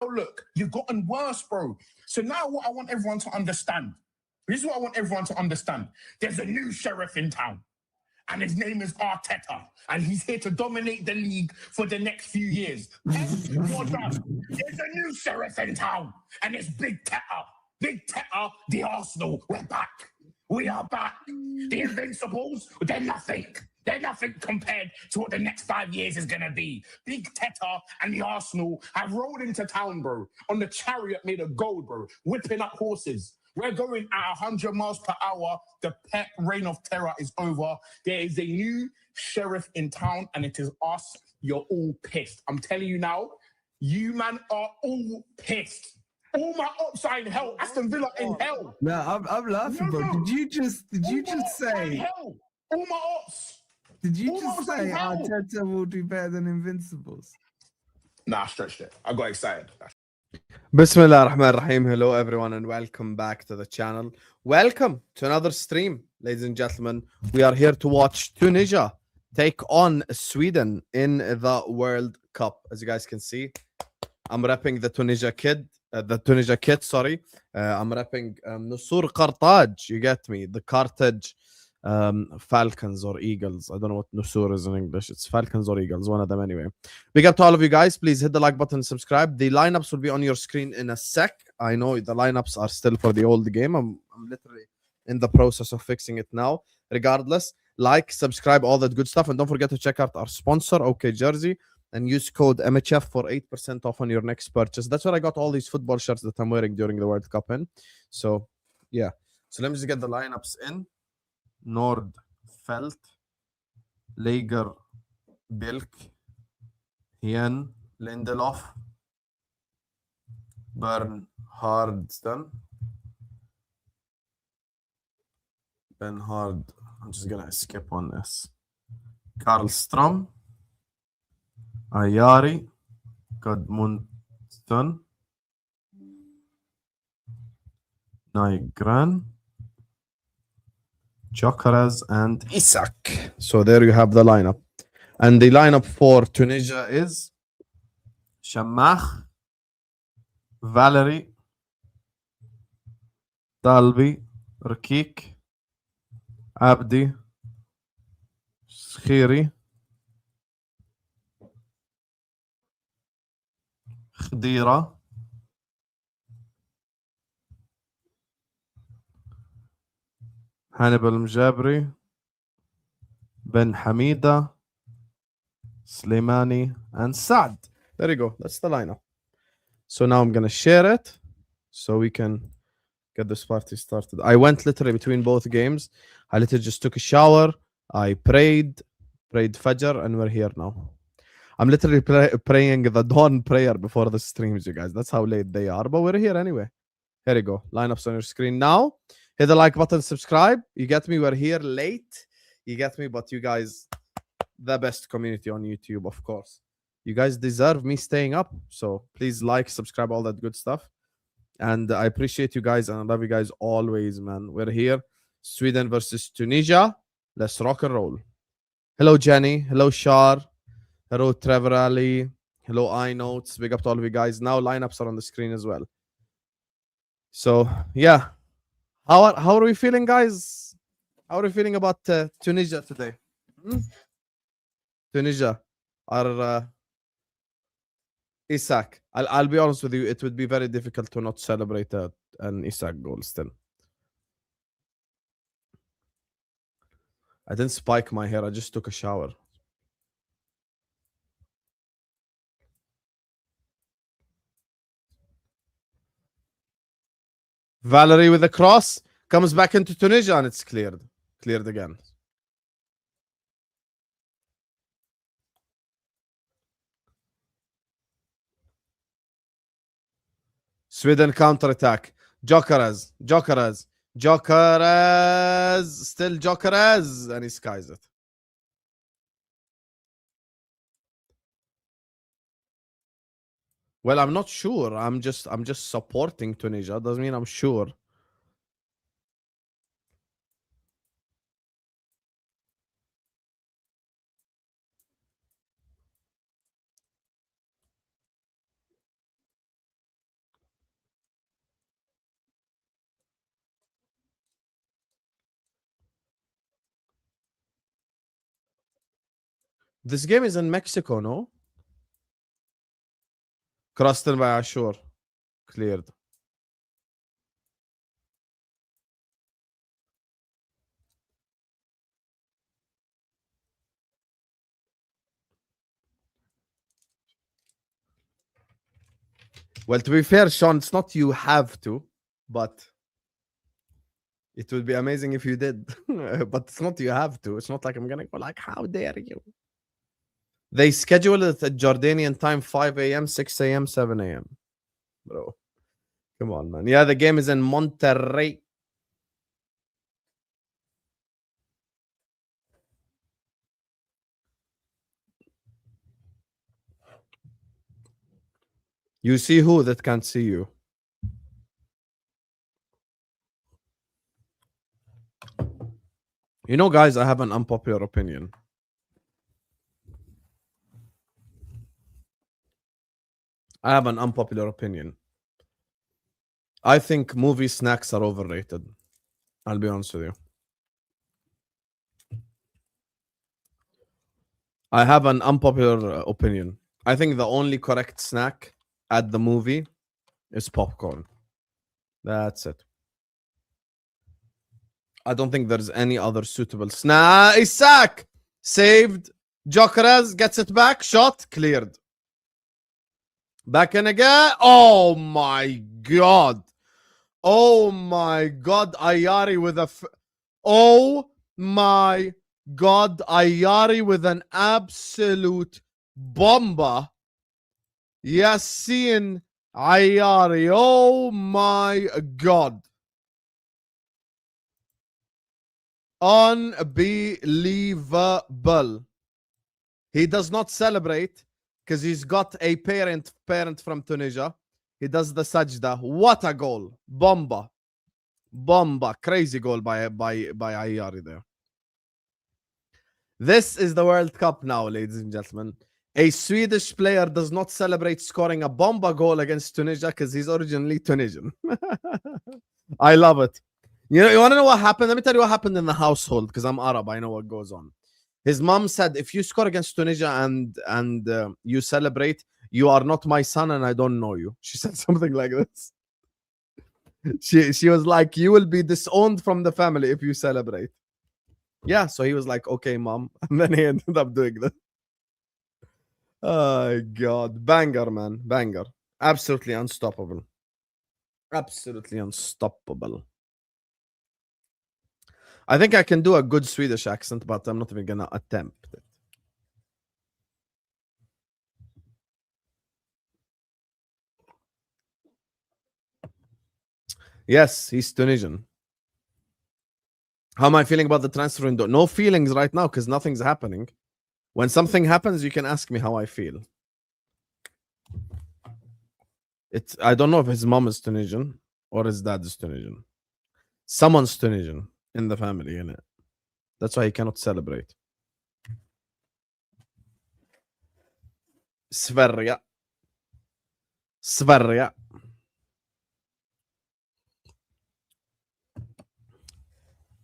look, you've gotten worse, bro. So now what I want everyone to understand, this is what I want everyone to understand. There's a new sheriff in town, and his name is Arteta, and he's here to dominate the league for the next few years. You're done. There's a new sheriff in town, and it's Big Teta. Big Teta, the Arsenal, we're back. We are back. The Invincibles, they're nothing. They're nothing compared to what the next 5 years is going to be. Big Teta and the Arsenal have rolled into town, bro, on the chariot made of gold, bro, whipping up horses. We're going at 100 miles per hour. The Pep reign of terror is over. There is a new sheriff in town, and it is us. You're all pissed. I'm telling you now, you man are all pissed. All my ops are in hell. Aston Villa in hell. No, I'm laughing, bro. Did you just say hell? All my ops. Did you just say Arteta will do better than Invincibles? Nah, I stretched it. I got excited. Bismillah ar-Rahman ar-Rahim. Hello everyone and welcome back to the channel. Welcome to another stream, ladies and gentlemen. We are here to watch Tunisia take on Sweden in the World Cup. As you guys can see, I'm repping the Tunisia kit. I'm repping Nusur Carthage. You get me? The Carthage Falcons or Eagles. I don't know what Nusur is in English. It's Falcons or Eagles, one of them anyway. Big up to all of you guys. Please hit the like button and subscribe. The lineups will be on your screen in a sec. I know the lineups are still for the old game. I'm literally in the process of fixing it now. Regardless, like, subscribe, all that good stuff, and don't forget to check out our sponsor, OK Jersey, and use code MHF for 8% off on your next purchase. That's where I got all these football shirts that I'm wearing during the World Cup in. So, yeah. So let me just get the lineups in. Nordfeld, Lager, Bilk, Hien, Lindelof, Bernhardsson, Benhard. I'm just gonna skip on this. Karlstrom, Ayari, Gudmundsson, Nygren, Jokeres, and Isak. So there you have the lineup. And the lineup for Tunisia is Shammach, Valerie, Dalby, Rakik, Abdi, Schiri, Khedira, Hannibal Mjabri, Ben Hamida, Slimani, and Saad. There you go. That's the lineup. So now I'm going to share it so we can get this party started. I went literally between both games. I literally just took a shower. I prayed Fajr, and we're here now. I'm literally praying the dawn prayer before the streams, you guys. That's how late they are, but we're here anyway. Here you go. Lineups on your screen now. Hit the like button, subscribe. You get me? We're here late. You get me? But you guys, the best community on YouTube, of course. You guys deserve me staying up. So please like, subscribe, all that good stuff. And I appreciate you guys and I love you guys always, man. We're here. Sweden versus Tunisia. Let's rock and roll. Hello, Jenny. Hello, Shar. Hello, Trevor Ali. Hello, iNotes. Big up to all of you guys. Now lineups are on the screen as well. So, yeah. How are we feeling, guys? How are we feeling about Tunisia today? Tunisia. Our Isak. I'll be honest with you. It would be very difficult to not celebrate an Isak goal still. I didn't spike my hair. I just took a shower. Valerie with a cross comes back into Tunisia and it's cleared. Cleared again. Sweden counter-attack. Jokeres. Still Jokeres. And he skies it. Well, I'm not sure. I'm just supporting Tunisia. Doesn't mean I'm sure. This game is in Mexico, no? Crossed in by Ashur. Cleared. Well, to be fair, Sean, it's not you have to, but it would be amazing if you did. But it's not you have to. It's not like I'm gonna go like, how dare you? They schedule it at Jordanian time 5 a.m., 6 a.m., 7 a.m. Bro. Come on, man. Yeah, the game is in Monterrey. You see who that can't see you? You know, guys, I have an unpopular opinion. I have an unpopular opinion. I think movie snacks are overrated. I'll be honest with you. I have an unpopular opinion. I think the only correct snack at the movie is popcorn. That's it. I don't think there's any other suitable snack. Isaac saved. Jokeres gets it back. Shot cleared. Back in again. Oh my god. Oh my god. Ayari with a. Oh my god. Ayari with an absolute bomba. Yassine Ayari. Oh my god. Unbelievable. He does not celebrate because he's got a parent from Tunisia. He does the sajda. What a goal. Bomba. Bomba. Crazy goal by Ayari there. This is the World Cup now, ladies and gentlemen. A Swedish player does not celebrate scoring a bomba goal against Tunisia because he's originally Tunisian. I love it. You know, you want to know what happened? Let me tell you what happened in the household because I'm Arab. I know what goes on. His mom said, if you score against Tunisia and you celebrate, you are not my son and I don't know you. She said something like this. She was like, you will be disowned from the family if you celebrate. Yeah, so he was like, okay, mom. And then he ended up doing that. Oh, God. Banger, man. Banger. Absolutely unstoppable. Absolutely unstoppable. I think I can do a good Swedish accent, but I'm not even gonna attempt it. Yes, he's Tunisian. How am I feeling about the transfer window? No feelings right now because nothing's happening. When something happens, you can ask me how I feel. I don't know if his mom is Tunisian or his dad is Tunisian. Someone's Tunisian in the family, innit? That's why he cannot celebrate. Sverige. Sverige.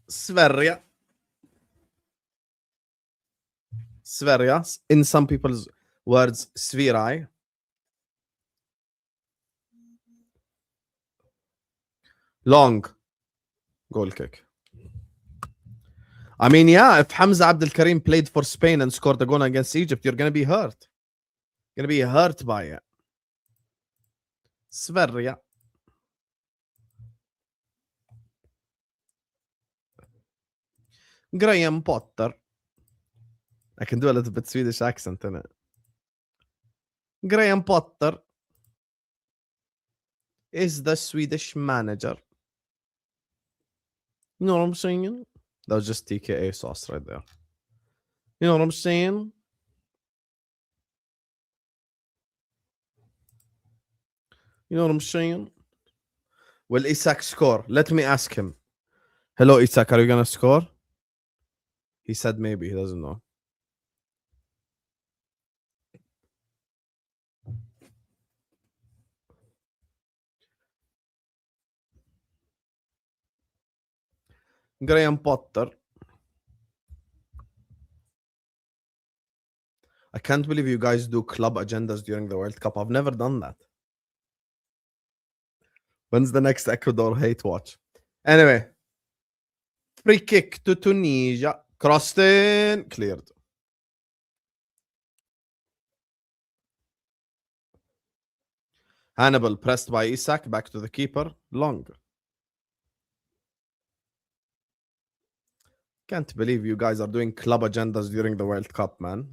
Sverige. Sverige. In some people's words, Svirai. Long. Goal kick. I mean, yeah, if Hamza Abdel Karim played for Spain and scored a goal against Egypt, you're going to be hurt. Going to be hurt by it. Sverige. Graham Potter. I can do a little bit Swedish accent in it. Graham Potter is the Swedish manager. You know what I'm saying? That was just TKA sauce right there. You know what I'm saying? You know what I'm saying? Will Isak score? Let me ask him. Hello, Isak, are you going to score? He said maybe. He doesn't know. Graham Potter I can't believe you guys do club agendas during the World Cup. I've never done that. When's the next Ecuador hate watch? Anyway, free kick to Tunisia. Crossed in. Cleared. Hannibal pressed by Isak. Back to the keeper. Long. Can't believe you guys are doing club agendas during the World Cup, man.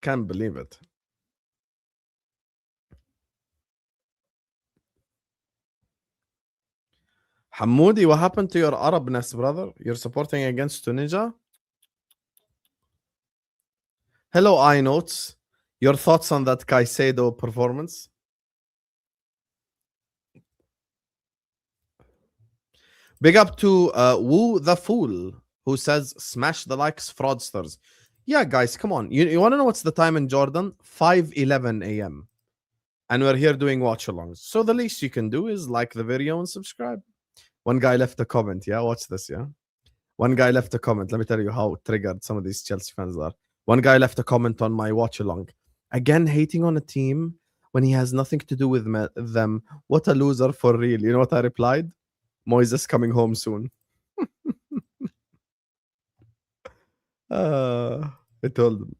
Can't believe it. Hamoudi, what happened to your Arabness, brother? You're supporting against Tunisia? Hello, iNotes. Your thoughts on that Caicedo performance? Big up to Woo the Fool, who says, smash the likes, fraudsters. Yeah, guys, come on. You want to know what's the time in Jordan? 5:11 a.m. And we're here doing watch-alongs. So the least you can do is like the video and subscribe. One guy left a comment. Yeah, watch this, yeah? One guy left a comment. Let me tell you how triggered some of these Chelsea fans are. One guy left a comment on my watch-along. Again, hating on a team when he has nothing to do with them. What a loser for real. You know what I replied? Moises coming home soon. I told him.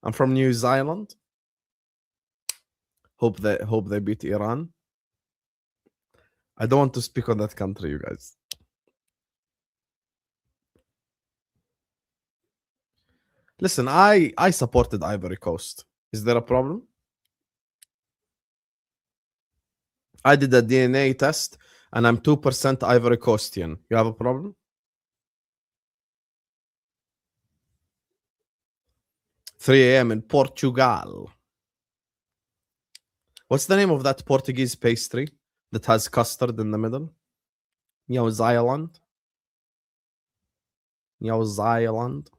I'm from New Zealand. Hope they beat Iran. I don't want to speak on that country, you guys. Listen, I supported Ivory Coast. Is there a problem? I did a DNA test and I'm 2% Ivory Coastian. You have a problem? Three a.m. in Portugal. What's the name of that Portuguese pastry that has custard in the middle? New Zealand. New Zealand.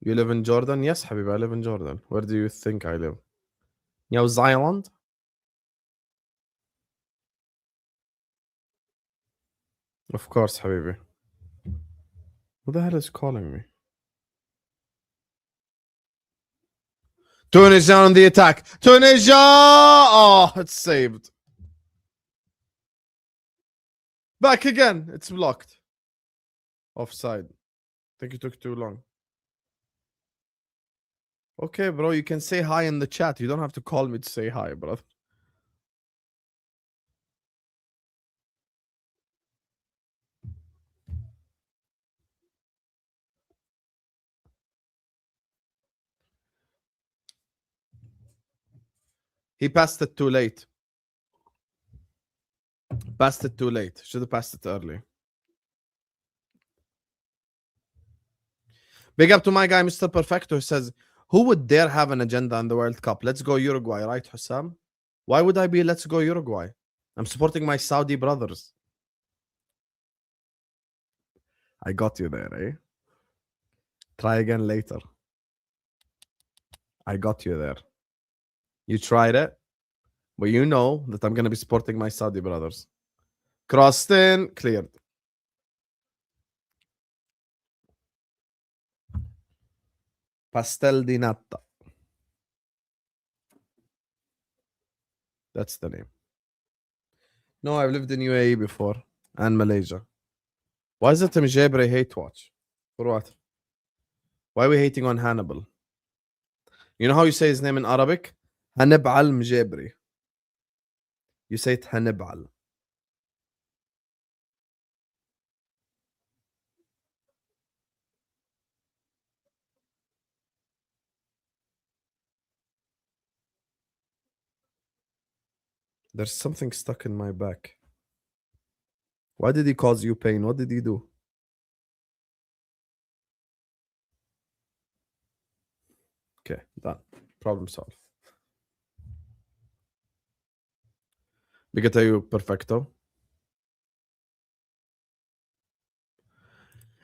You live in Jordan? Yes, Habib, I live in Jordan. Where do you think I live? New Zealand? Of course, Habibi. Who the hell is calling me? Tunisia on the attack. Tunisia! Oh, it's saved. Back again. It's blocked. Offside. I think it took too long. Okay, bro. You can say hi in the chat. You don't have to call me to say hi, brother. He passed it too late. Passed it too late. Should have passed it early. Big up to my guy, Mr. Perfecto, who says, who would dare have an agenda in the World Cup? Let's go Uruguay, right, Hussam? Why would I be let's go Uruguay? I'm supporting my Saudi brothers. I got you there, eh? Try again later. I got you there. You tried it, but you know that I'm going to be supporting my Saudi brothers. Crossed in, cleared. Pastel di nata. That's the name. No, I've lived in UAE before and Malaysia. Why is it Mjebre hate watch? For what? Why are we hating on Hannibal? You know how you say his name in Arabic? Hannibal Mjebri. You say it Hannibal. There's something stuck in my back. Why did he cause you pain? What did he do? Okay, done. Problem solved. Big to you, perfecto.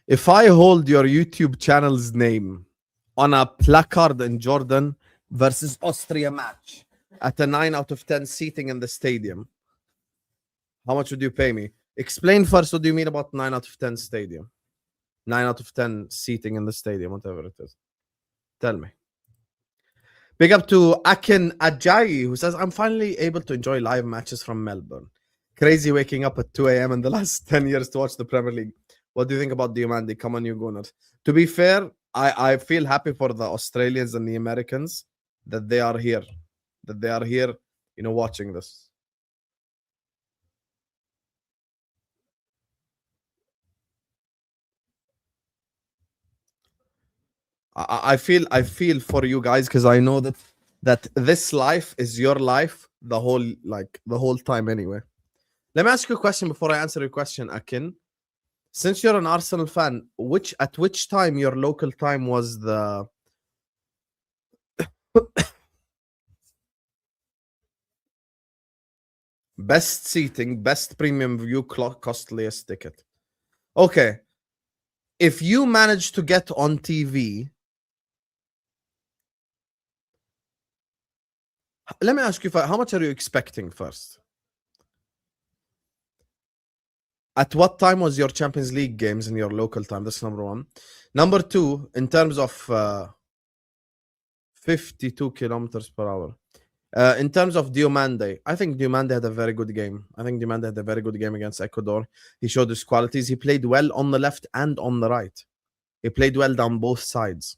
If I hold your YouTube channel's name on a placard in Jordan, versus Austria match at a 9 out of 10 seating in the stadium, how much would you pay me? Explain first what do you mean about 9 out of 10 stadium? 9 out of 10 seating in the stadium, whatever it is. Tell me. Big up to Akin Ajayi, who says, I'm finally able to enjoy live matches from Melbourne. Crazy waking up at 2 a.m. in the last 10 years to watch the Premier League. What do you think about Diomande? Come on, you Gunners. To be fair, I feel happy for the Australians and the Americans that they are here. That they are here, watching this. I feel for you guys because I know that this life is your life the whole time anyway. Let me ask you a question before I answer your question, Akin. Since you're an Arsenal fan, at which time your local time was the best seating, best premium view, costliest ticket? Okay. If you manage to get on TV, let me ask you, how much are you expecting first? At what time was your Champions League games in your local time? That's number one. Number two, in terms of 52 kilometers per hour. In terms of Diomande, I think Diomande had a very good game. I think Diomande had a very good game against Ecuador. He showed his qualities. He played well on the left and on the right. He played well down both sides.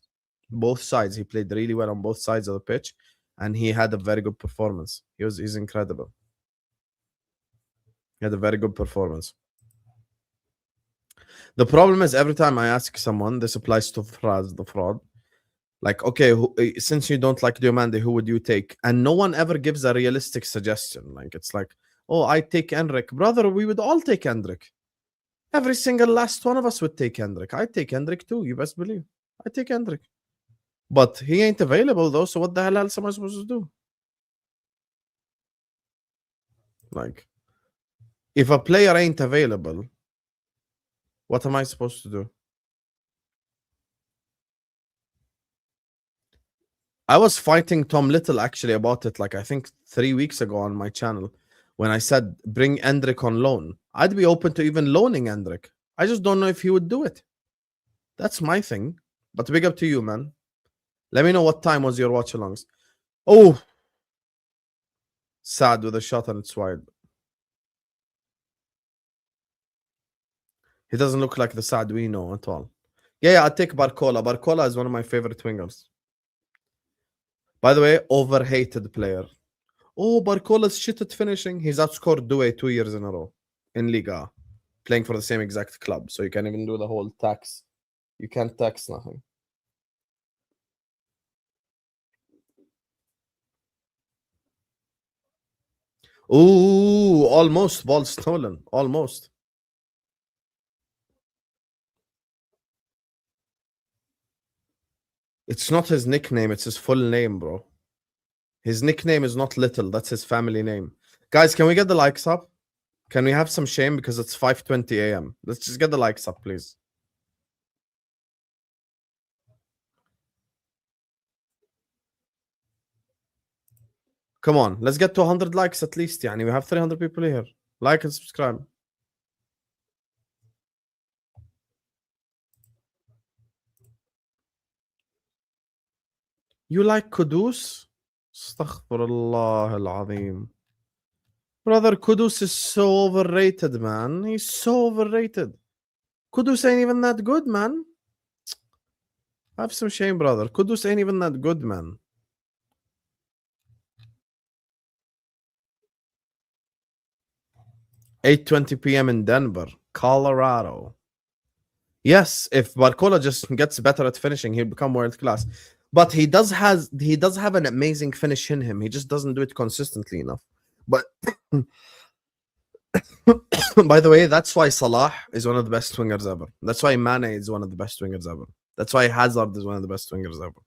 Both sides. He played really well on both sides of the pitch. And he had a very good performance. He's incredible. He had a very good performance. The problem is every time I ask someone, this applies to the fraud. Like, okay, since you don't like Diomande, who would you take? And no one ever gives a realistic suggestion. Like, it's like, oh, I take Endrick. Brother, we would all take Endrick. Every single last one of us would take Endrick. I take Endrick too, you best believe. I take Endrick. But he ain't available though, so what the hell else am I supposed to do? Like, if a player ain't available, what am I supposed to do? I was fighting Tom Little actually about it, like I think 3 weeks ago on my channel, when I said bring Endrick on loan. I'd be open to even loaning Endrick. I just don't know if he would do it. That's my thing. But big up to you, man. Let me know what time was your watch-alongs. Oh, sad with a shot and it's wide. He doesn't look like the Sad we know at all. Yeah, I'll take Barcola. Barcola is one of my favorite wingers. By the way, overhated player. Oh, Barcola's shit at finishing. He's outscored Doué 2 years in a row in Liga, playing for the same exact club. So you can't even do the whole tax. You can't tax nothing. Ooh, almost ball stolen. Almost. It's not his nickname. It's his full name, bro. His nickname is not Little. That's his family name. Guys, can we get the likes up? Can we have some shame because it's 5:20 a.m.? Let's just get the likes up, please. Come on, let's get to 100 likes at least. Yani, we have 300 people here. Like and subscribe. You like Kudus? Astaghfirullah al-Azim. Brother, Kudus is so overrated, man. He's so overrated. Kudus ain't even that good, man. Have some shame, brother. Kudus ain't even that good, man. $8:20 p.m. in Denver, Colorado. Yes, if Barcola just gets better at finishing, he'll become world class. But he does have an amazing finish in him. He just doesn't do it consistently enough. But by the way, that's why Salah is one of the best wingers ever. That's why Mane is one of the best wingers ever. That's why Hazard is one of the best wingers ever.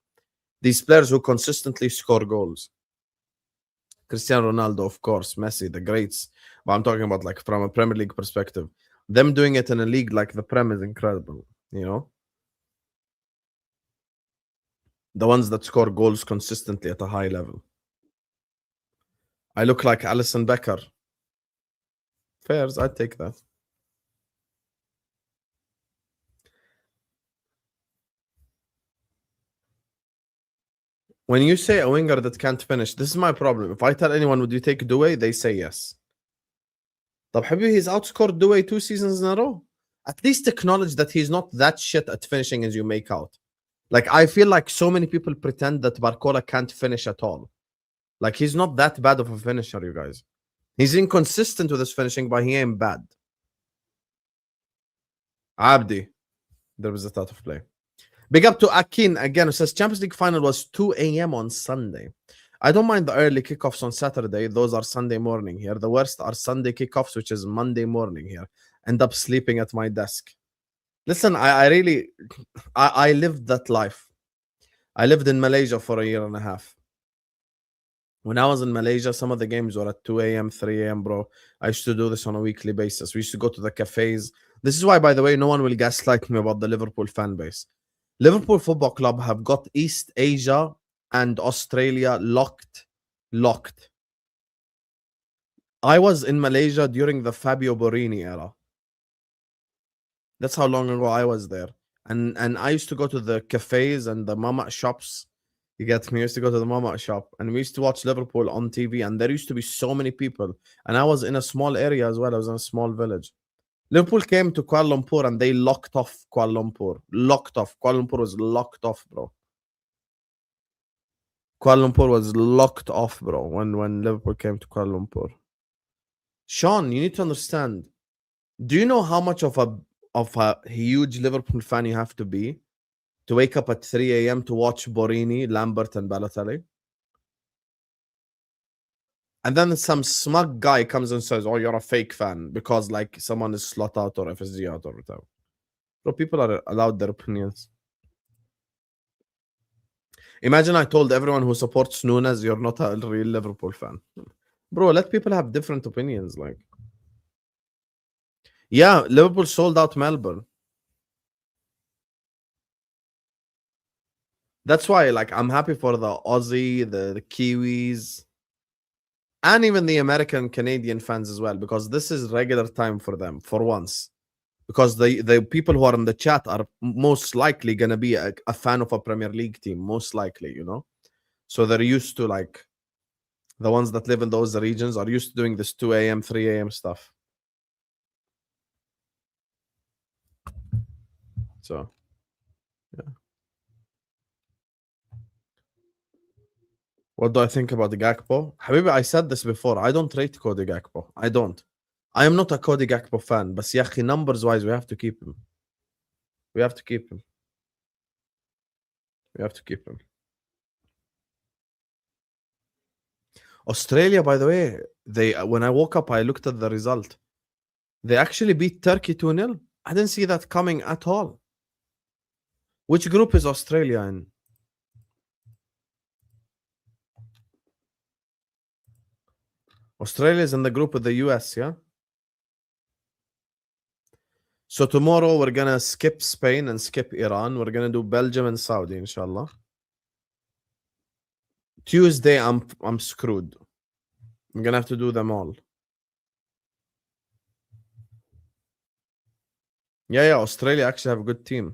These players who consistently score goals. Cristiano Ronaldo, of course, Messi, the greats. But I'm talking about like from a Premier League perspective. Them doing it in a league like the Prem is incredible, you know? The ones that score goals consistently at a high level. I look like Alison Becker. Fairs, I'd take that. When you say a winger that can't finish, this is my problem. If I tell anyone, would you take Douay? They say yes. طب حبيبي, he's outscored Douay 2 seasons in a row. At least acknowledge that he's not that shit at finishing as you make out. Like, I feel like so many people pretend that Barcola can't finish at all. Like, he's not that bad of a finisher, you guys. He's inconsistent with his finishing, but he ain't bad. Abdi. There was a thought of play. Big up to Akin again, who says Champions League final was 2 a.m. on Sunday. I don't mind the early kickoffs on Saturday. Those are Sunday morning here. The worst are Sunday kickoffs, which is Monday morning here. End up sleeping at my desk. Listen, I really lived that life. I lived in Malaysia for a year and a half. When I was in Malaysia, some of the games were at 2 a.m., 3 a.m., bro. I used to do this on a weekly basis. We used to go to the cafes. This is why, by the way, no one will gaslight me about the Liverpool fan base. Liverpool Football Club have got East Asia and Australia locked. I was in Malaysia during the Fabio Borini era. That's how long ago I was there. And I used to go to the cafes and the mama shops. You get me? I used to go to the mama shop and we used to watch Liverpool on TV, and there used to be so many people. And I was in a small area as well. I was in a small village. Liverpool came to Kuala Lumpur and they locked off Kuala Lumpur. Locked off. Kuala Lumpur was locked off, bro. Kuala Lumpur was locked off, bro, when Liverpool came to Kuala Lumpur. Sean, you need to understand. Do you know how much of a huge Liverpool fan you have to be to wake up at 3 a.m. to watch Borini, Lambert, and Balotelli? And then some smug guy comes and says, oh, you're a fake fan because like someone is slot out or FSG out or whatever. Bro, people are allowed their opinions. Imagine I told everyone who supports Nunes, you're not a real Liverpool fan. Bro, let people have different opinions. Like, yeah, Liverpool sold out Melbourne. That's why, like, I'm happy for the Aussie, the Kiwis, and even the American Canadian fans as well, because this is regular time for them for once. Because the people who are in the chat are most likely going to be a fan of a Premier League team, most likely, you know? So they're used to, like, the ones that live in those regions are used to doing this 2 a.m., 3 a.m. stuff. So, yeah. What do I think about the Gakpo? Habibi, I said this before. I don't rate Cody Gakpo. I don't. I am not a Cody Gakpo fan. But yahi, numbers-wise, we have to keep him. We have to keep him. We have to keep him. Australia, by the way, when I woke up, I looked at the result. They actually beat Turkey 2-0. I didn't see that coming at all. Which group is Australia in? Australia is in the group with the US, yeah? So tomorrow we're going to skip Spain and skip Iran. We're going to do Belgium and Saudi, inshallah. Tuesday, I'm screwed. I'm going to have to do them all. Yeah, Australia actually have a good team.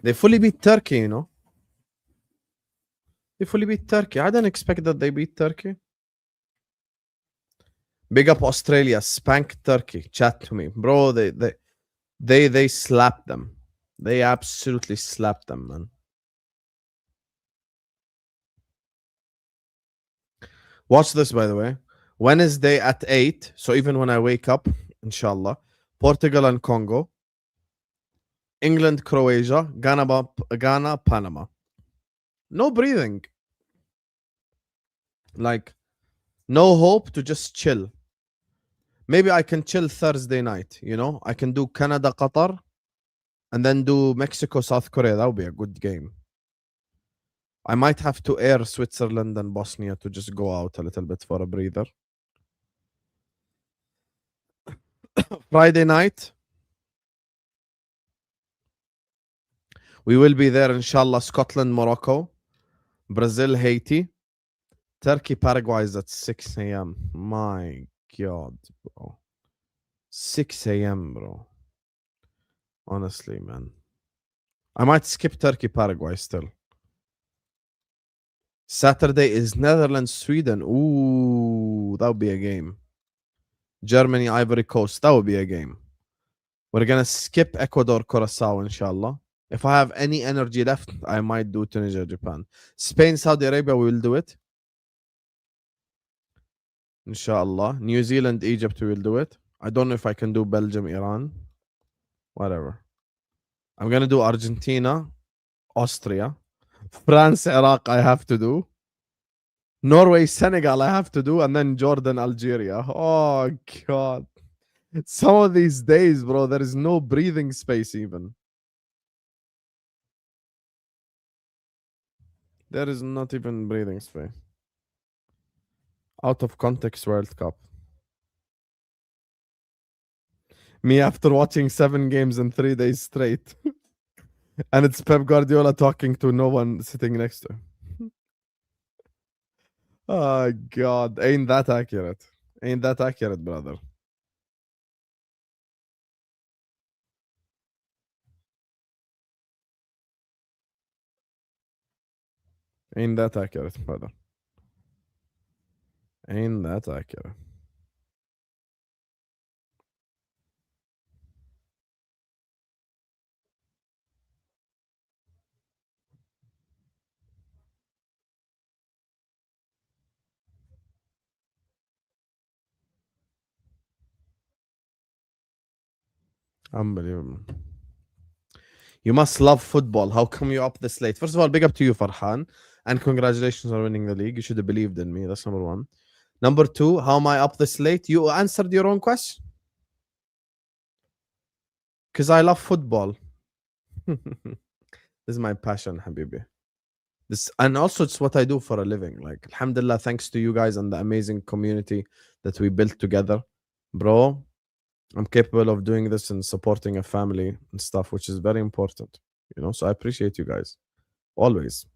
They fully beat Turkey, you know? They fully beat Turkey. I didn't expect that they beat Turkey. Big up Australia. Spank Turkey. Chat to me. Bro, they slapped them. They absolutely slapped them, man. Watch this, by the way. Wednesday at 8. So even when I wake up, inshallah. Portugal and Congo. England, Croatia. Ghana, Panama. No breathing. Like, no hope to just chill. Maybe I can chill Thursday night, you know? I can do Canada, Qatar, and then do Mexico, South Korea. That would be a good game. I might have to air Switzerland and Bosnia to just go out a little bit for a breather. Friday night, we will be there, inshallah, Scotland, Morocco. Brazil, Haiti. Turkey, Paraguay is at 6 a.m. My God, bro. 6 a.m., bro. Honestly, man. I might skip Turkey, Paraguay still. Saturday is Netherlands, Sweden. Ooh, that would be a game. Germany, Ivory Coast. That would be a game. We're going to skip Ecuador, Curacao, inshallah. If I have any energy left, I might do Tunisia, Japan. Spain, Saudi Arabia, we will do it. Inshallah. New Zealand, Egypt, we will do it. I don't know if I can do Belgium, Iran. Whatever. I'm going to do Argentina, Austria. France, Iraq, I have to do. Norway, Senegal, I have to do. And then Jordan, Algeria. Oh, God. Some of these days, bro, there is no breathing space even. There is not even breathing space. Out of context World Cup. Me after watching 7 games in 3 days straight. And it's Pep Guardiola talking to no one sitting next to him. Oh, God. Ain't that accurate. Ain't that accurate, brother. Ain't that accurate, brother. Ain't that accurate. Unbelievable. You must love football. How come you up this late? First of all, big up to you, Farhan. And congratulations on winning the league. You should have believed in me. That's number one. Number two, how am I up this late? You answered your own question. Because I love football. This is my passion, Habibi. This, and also it's what I do for a living. Like, alhamdulillah, thanks to you guys and the amazing community that we built together. Bro, I'm capable of doing this and supporting a family and stuff, which is very important. You know, so I appreciate you guys. Always.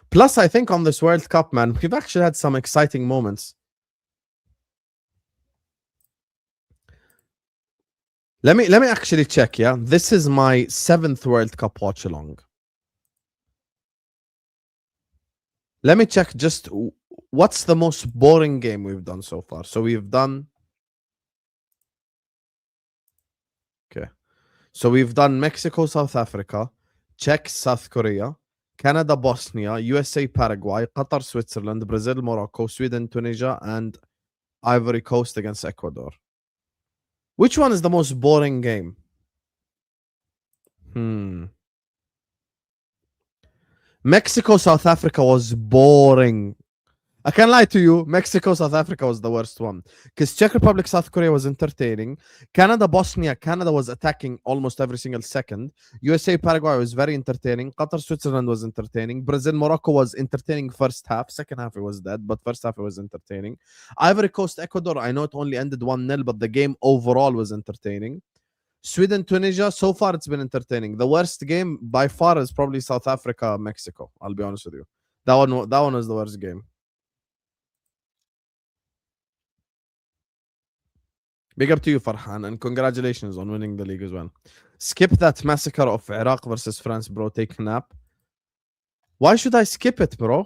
Plus, I think on this World Cup, man, we've actually had some exciting moments. Let me actually check, yeah? This is my 7th World Cup watch along. Let me check just what's the most boring game we've done so far. So we've done... Okay. So we've done Mexico, South Africa, Czech, South Korea, Canada, Bosnia, USA, Paraguay, Qatar, Switzerland, Brazil, Morocco, Sweden, Tunisia, and Ivory Coast against Ecuador. Which one is the most boring game? Mexico, South Africa was boring. I can't lie to you. Mexico, South Africa was the worst one. Because Czech Republic, South Korea was entertaining. Canada, Bosnia, Canada was attacking almost every single second. USA, Paraguay was very entertaining. Qatar, Switzerland was entertaining. Brazil, Morocco was entertaining first half. Second half, it was dead. But first half, it was entertaining. Ivory Coast, Ecuador, I know it only ended 1-0, but the game overall was entertaining. Sweden, Tunisia, so far it's been entertaining. The worst game by far is probably South Africa, Mexico. I'll be honest with you. That one was the worst game. Big up to you, Farhan, and congratulations on winning the league as well. Skip that massacre of Iraq versus France, bro. Take a nap. Why should I skip it, bro?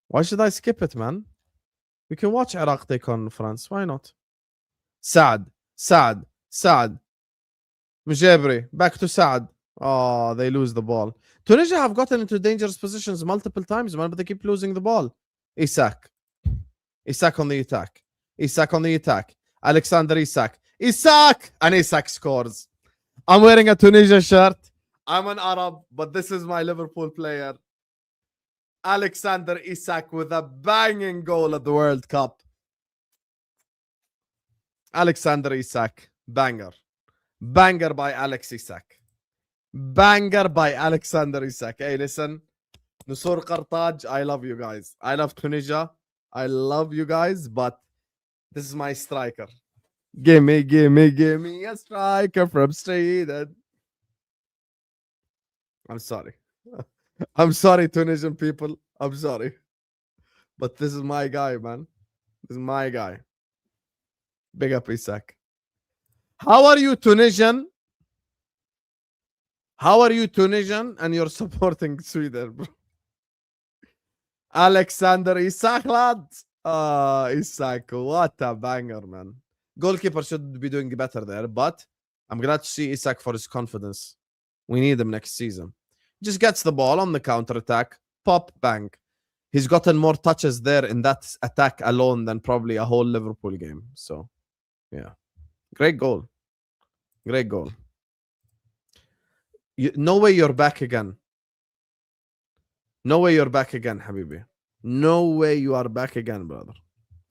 Why should I skip it, man? We can watch Iraq take on France. Why not? Saad. Mujabri. Back to Saad. Oh, they lose the ball. Tunisia have gotten into dangerous positions multiple times, man, but they keep losing the ball. Isak. Isak on the attack. Isak on the attack. Alexander Isak. Isak! And Isak scores. I'm wearing a Tunisia shirt. I'm an Arab, but this is my Liverpool player. Alexander Isak with a banging goal at the World Cup. Alexander Isak. Banger. Banger by Alex Isak. Banger by Alexander Isak. Hey, listen. Nusur Qartaj, I love you guys. I love Tunisia. I love you guys, but this is my striker. Give me a striker from Sweden. I'm sorry. I'm sorry, Tunisian people. I'm sorry. But this is my guy, man. This is my guy. Big up, Isak. How are you, Tunisian? How are you, Tunisian? And you're supporting Sweden, bro. Alexander Isak, lad. Isak, what a banger, man. Goalkeeper should be doing better there, but I'm glad to see Isak for his confidence. We need him next season. Just gets the ball on the counter attack, pop, bang. He's gotten more touches there in that attack alone than probably a whole Liverpool game. So, yeah. Great goal. Great goal. No way you're back again. No way you're back again, Habibi. No way you are back again, brother.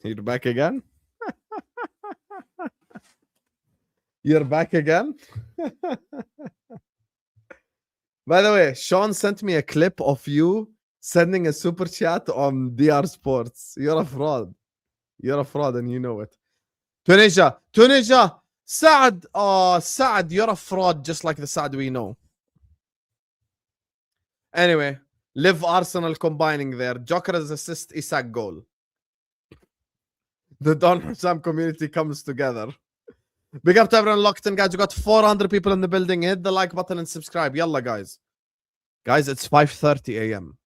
You're back again? You're back again? By the way, Sean sent me a clip of you sending a super chat on DR Sports. You're a fraud. You're a fraud and you know it. Tunisia. Tunisia. Saad. Oh, Saad, you're a fraud just like the Saad we know. Anyway, Live Arsenal combining there. Joker's assist, Isak goal. The Don Hussam community comes together. Big up to everyone locked in, guys. We got 400 people in the building. Hit the like button and subscribe. Yalla, guys. Guys, it's 5:30 a.m.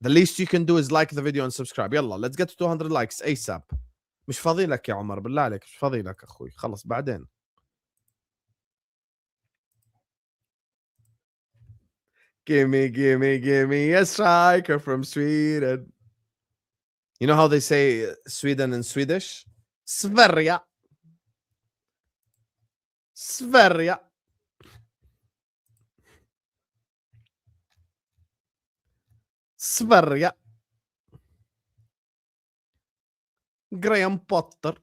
The least you can do is like the video and subscribe. Yalla, let's get to 200 likes ASAP. مش فاضي لك يا عمر بالله عليك. مش فاضي لك أخوي. خلص بعدين. Gimme a striker from Sweden. You know how they say Sweden in Swedish? Sverige. Sverige. Sverige. Graham Potter.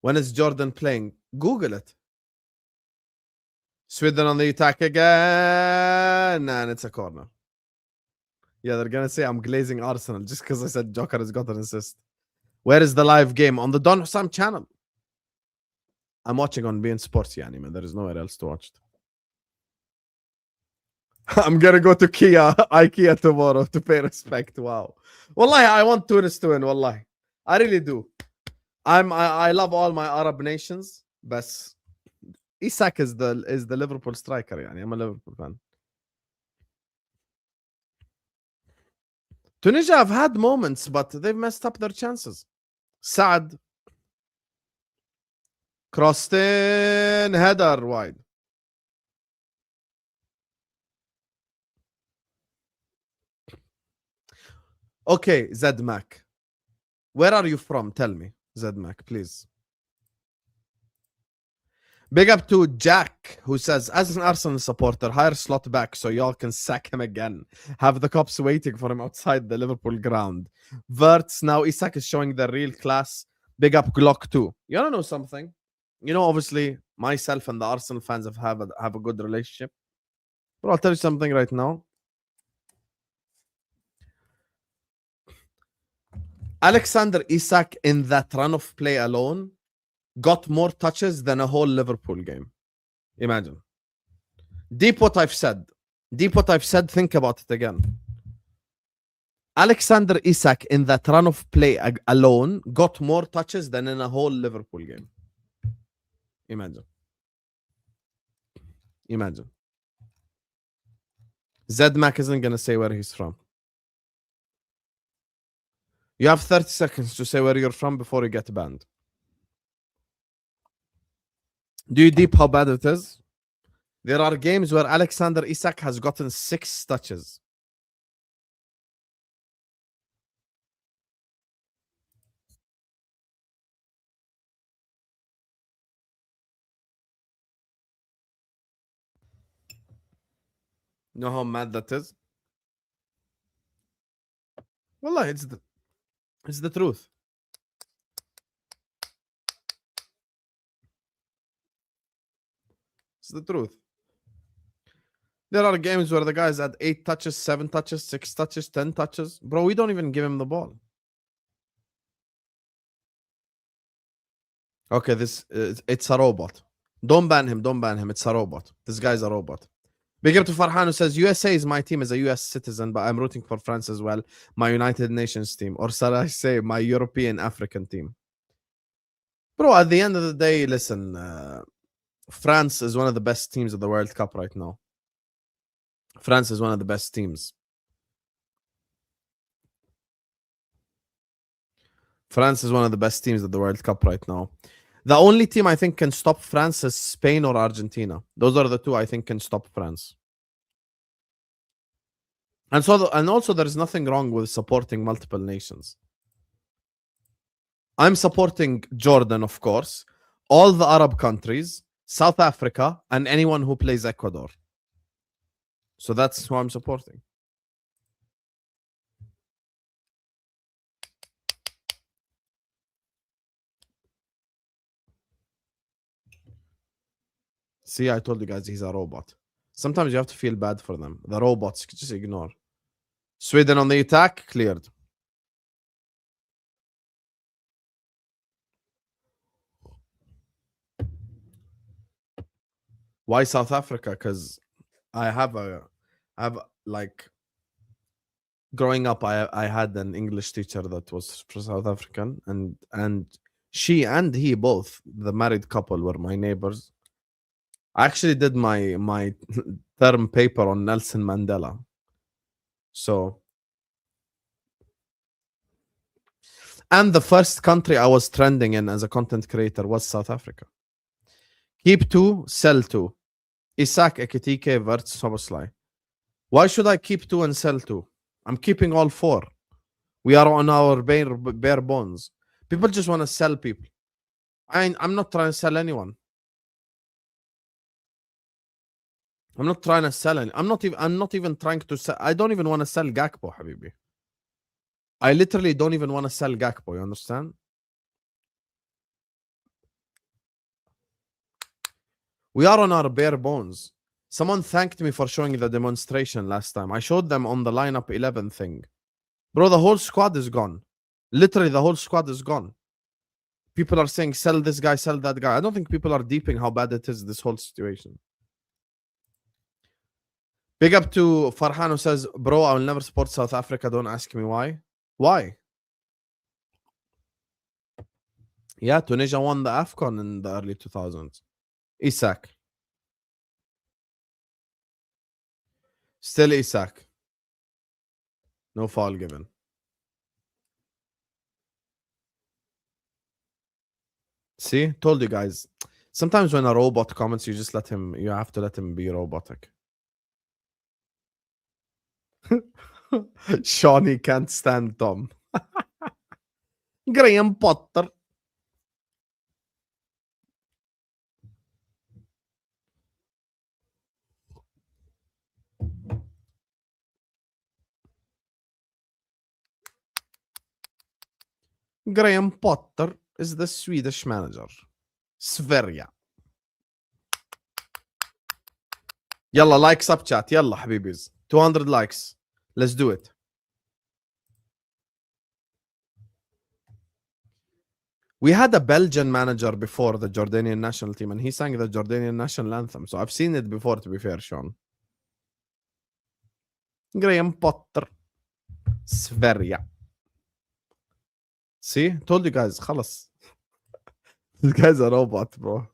When is Jordan playing? Google it. Sweden on the attack again. And it's a corner. Yeah, they're going to say I'm glazing Arsenal just because I said Joker has got an assist. Where is the live game? On the Don Hussam channel. I'm watching on beIN Sports, yani, man. There is nowhere else to watch it. I'm going to go to IKEA tomorrow to pay respect. Wow. Wallahi, I want Tunis to win. Wallahi. I really do. I love all my Arab nations, but Isak is the Liverpool striker. Yani. I'm a Liverpool fan. Tunisia have had moments, but they've messed up their chances. Saad. Crossed in. Header wide. Okay, Zedmac. Where are you from? Tell me, Zedmac, please. Big up to Jack, who says, as an Arsenal supporter, hire Slot back so y'all can sack him again. Have the cops waiting for him outside the Liverpool ground. Verts, now Isak is showing the real class. Big up Glock too. You want to know something? You know, obviously, myself and the Arsenal fans have a good relationship. But I'll tell you something right now. Alexander Isak in that run of play alone got more touches than a whole Liverpool game. Imagine. Deep what I've said. Think about it again. Alexander Isak in that run of play alone got more touches than in a whole Liverpool game. Imagine. Zedmac isn't going to say where he's from. You have 30 seconds to say where you're from before you get banned. Do you deep how bad it is? There are games where Alexander Isak has gotten 6 touches. You know how mad that is? Wallah, it's the truth. It's the truth. There are games where the guy's had 8 touches, 7 touches, 6 touches, 10 touches. Bro, we don't even give him the ball. Okay, it's a robot. Don't ban him. It's a robot. This guy's a robot. Big up to Farhan who says USA is my team as a US citizen, but I'm rooting for France as well. My United Nations team, or shall I say my European African team. Bro, at the end of the day, listen, France is one of the best teams of the World Cup right now. France is one of the best teams. France is one of the best teams of the World Cup right now. The only team I think can stop France is Spain or Argentina. Those are the two I think can stop France. And also there is nothing wrong with supporting multiple nations. I'm supporting Jordan, of course, all the Arab countries, South Africa, and anyone who plays Ecuador. So that's who I'm supporting. See, I told you guys he's a robot. Sometimes you have to feel bad for them. The robots, just ignore. Sweden on the attack, cleared. Why South Africa? Because I have like growing up, I had an English teacher that was South African, and she and he both, the married couple, were my neighbors. I actually did my term paper on Nelson Mandela. So, and the first country I was trending in as a content creator was South Africa. Keep 2, sell 2. Isaac, Ekitike, Verts, Soboslai. Why should I keep 2 and sell 2? I'm keeping all 4. We are on our bare bones. People just want to sell people. I'm not trying to sell anyone. I'm not trying to sell any. I'm not even trying to sell. I don't even want to sell Gakpo, Habibi. I literally don't even want to sell Gakpo, you understand? We are on our bare bones. Someone thanked me for showing the demonstration last time. I showed them on the lineup 11 thing. Bro, the whole squad is gone. Literally, the whole squad is gone. People are saying, sell this guy, sell that guy. I don't think people are deeping how bad it is, this whole situation. Big up to Farhan who says, bro, I will never support South Africa. Don't ask me why. Why? Yeah, Tunisia won the AFCON in the early 2000s. Isaac. Still Isaac. No foul given. See? Told you guys. Sometimes when a robot comments, you just you have to let him be robotic. Shawnee can't stand Tom. Graham Potter. Graham Potter is the Swedish manager. Sverige. Yalla, likes up chat. Yalla, habibis. 200 likes. Let's do it. We had a Belgian manager before the Jordanian national team, and he sang the Jordanian national anthem. So I've seen it before, to be fair, Sean. Graham Potter. Sverige. See? Told you guys. خلص. This guy's a robot, bro.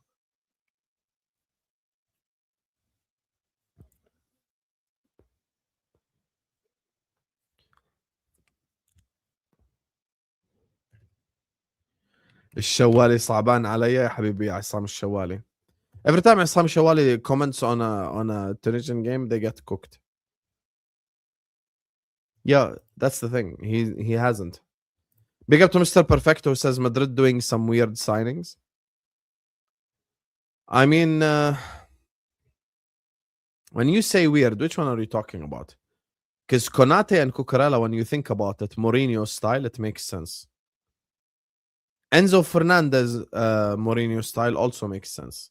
الشوالي صعبان علي يا حبيبي عصام الشوالي. Every time عصام الشوالي comments on a Tunisian game, they get cooked. Yeah, that's the thing. He hasn't. Big up to Mr. Perfecto who says Madrid doing some weird signings. I mean, when you say weird, which one are you talking about? Because Konate and Cucurella, when you think about it, Mourinho style, it makes sense. Enzo Fernandez, Mourinho style also makes sense.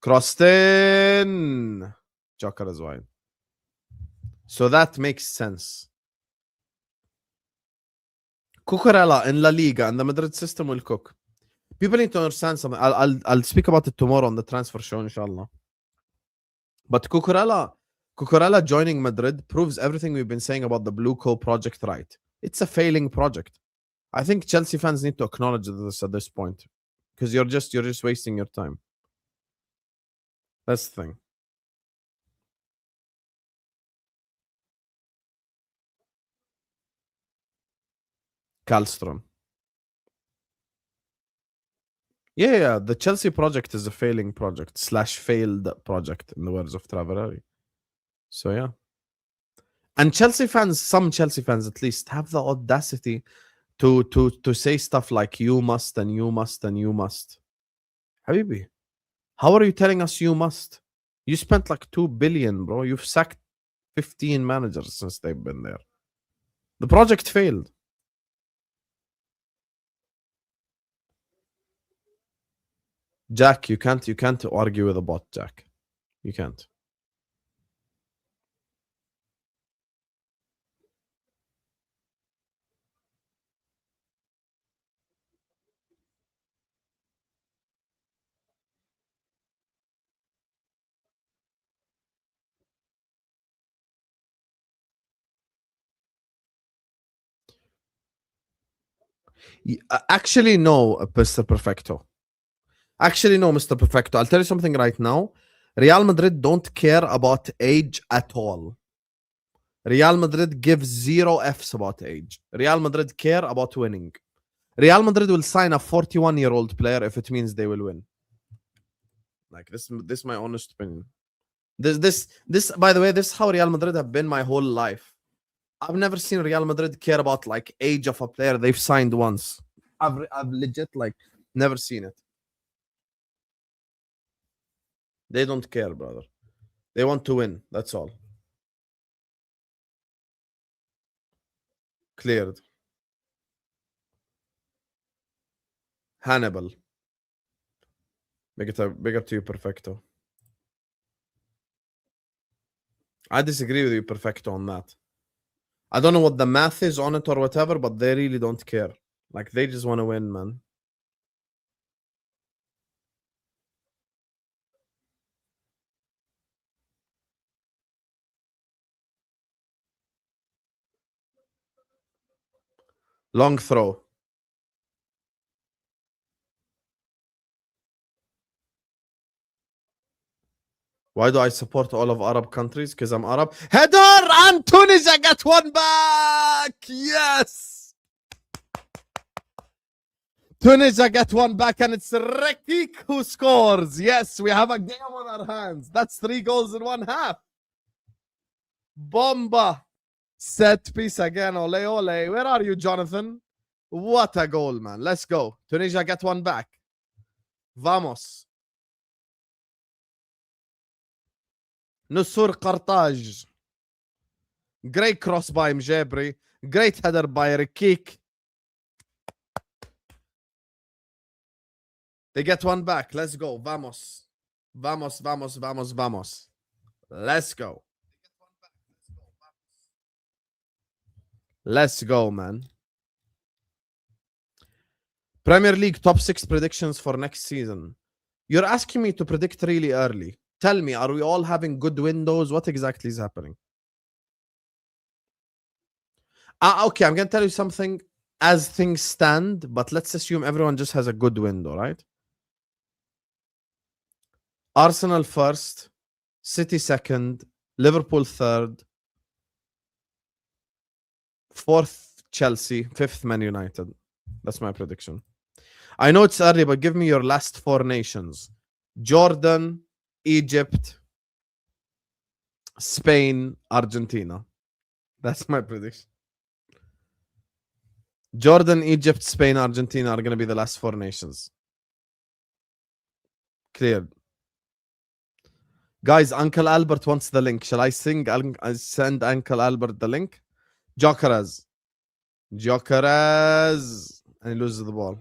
Crostin, Joker as well. So that makes sense. Cucurella in La Liga and the Madrid system will cook. People need to understand something. I'll speak about it tomorrow on the transfer show, inshallah. But Cucurella, Cucurella joining Madrid proves everything we've been saying about the Blue Co project right. It's a failing project. I think Chelsea fans need to acknowledge this at this point, because you're just wasting your time. That's the thing. Kallstrom. Yeah, the Chelsea project is a failing project / failed project, in the words of Traverari. So yeah. And Chelsea fans, some Chelsea fans at least, have the audacity to say stuff like you must and you must and you must. Habibi, how are you telling us you must? You spent like 2 billion, bro. You've sacked 15 managers since they've been there. The project failed. Jack, you can't argue with a bot, Jack. You can't. Actually, no, Mr. Perfecto. Actually, no, Mr. Perfecto. I'll tell you something right now. Real Madrid don't care about age at all. Real Madrid gives 0 Fs about age. Real Madrid care about winning. Real Madrid will sign a 41-year-old player if it means they will win. Like this is my honest opinion. This by the way, this is how Real Madrid have been my whole life. I've never seen Real Madrid care about like age of a player they've signed once. I've legit like never seen it. They don't care, brother. They want to win. That's all. Cleared. Hannibal. Big up to you, Perfecto. I disagree with you, Perfecto, on that. I don't know what the math is on it or whatever, but they really don't care. Like, they just want to win, man. Long throw. Why do I support all of Arab countries? Because I'm Arab. Header! And Tunisia get one back! Yes! Tunisia get one back, and it's Rekik who scores. Yes, we have a game on our hands. That's 3 goals in 1 half. Bomba. Set piece again. Ole, ole. Where are you, Jonathan? What a goal, man. Let's go. Tunisia get one back. Vamos. Nusur Qartaj. Great cross by Mjabri. Great header by Rekik. They get one back. Let's go. Vamos. Vamos, vamos, vamos, vamos. Let's go. Let's go, man. Premier League top 6 predictions for next season. You're asking me to predict really early. Tell me, are we all having good windows? What exactly is happening? Okay, I'm going to tell you something as things stand, but let's assume everyone just has a good window, right? Arsenal first, City second, Liverpool third, 4th Chelsea, 5th Man United. That's my prediction. I know it's early, but give me your last 4 nations. Jordan, Egypt, Spain, Argentina. That's my prediction. Jordan, Egypt, Spain, Argentina are going to be the last 4 nations. Cleared. Guys, Uncle Albert wants the link. Shall I send Uncle Albert the link? Jokeres. Jokeres. And he loses the ball.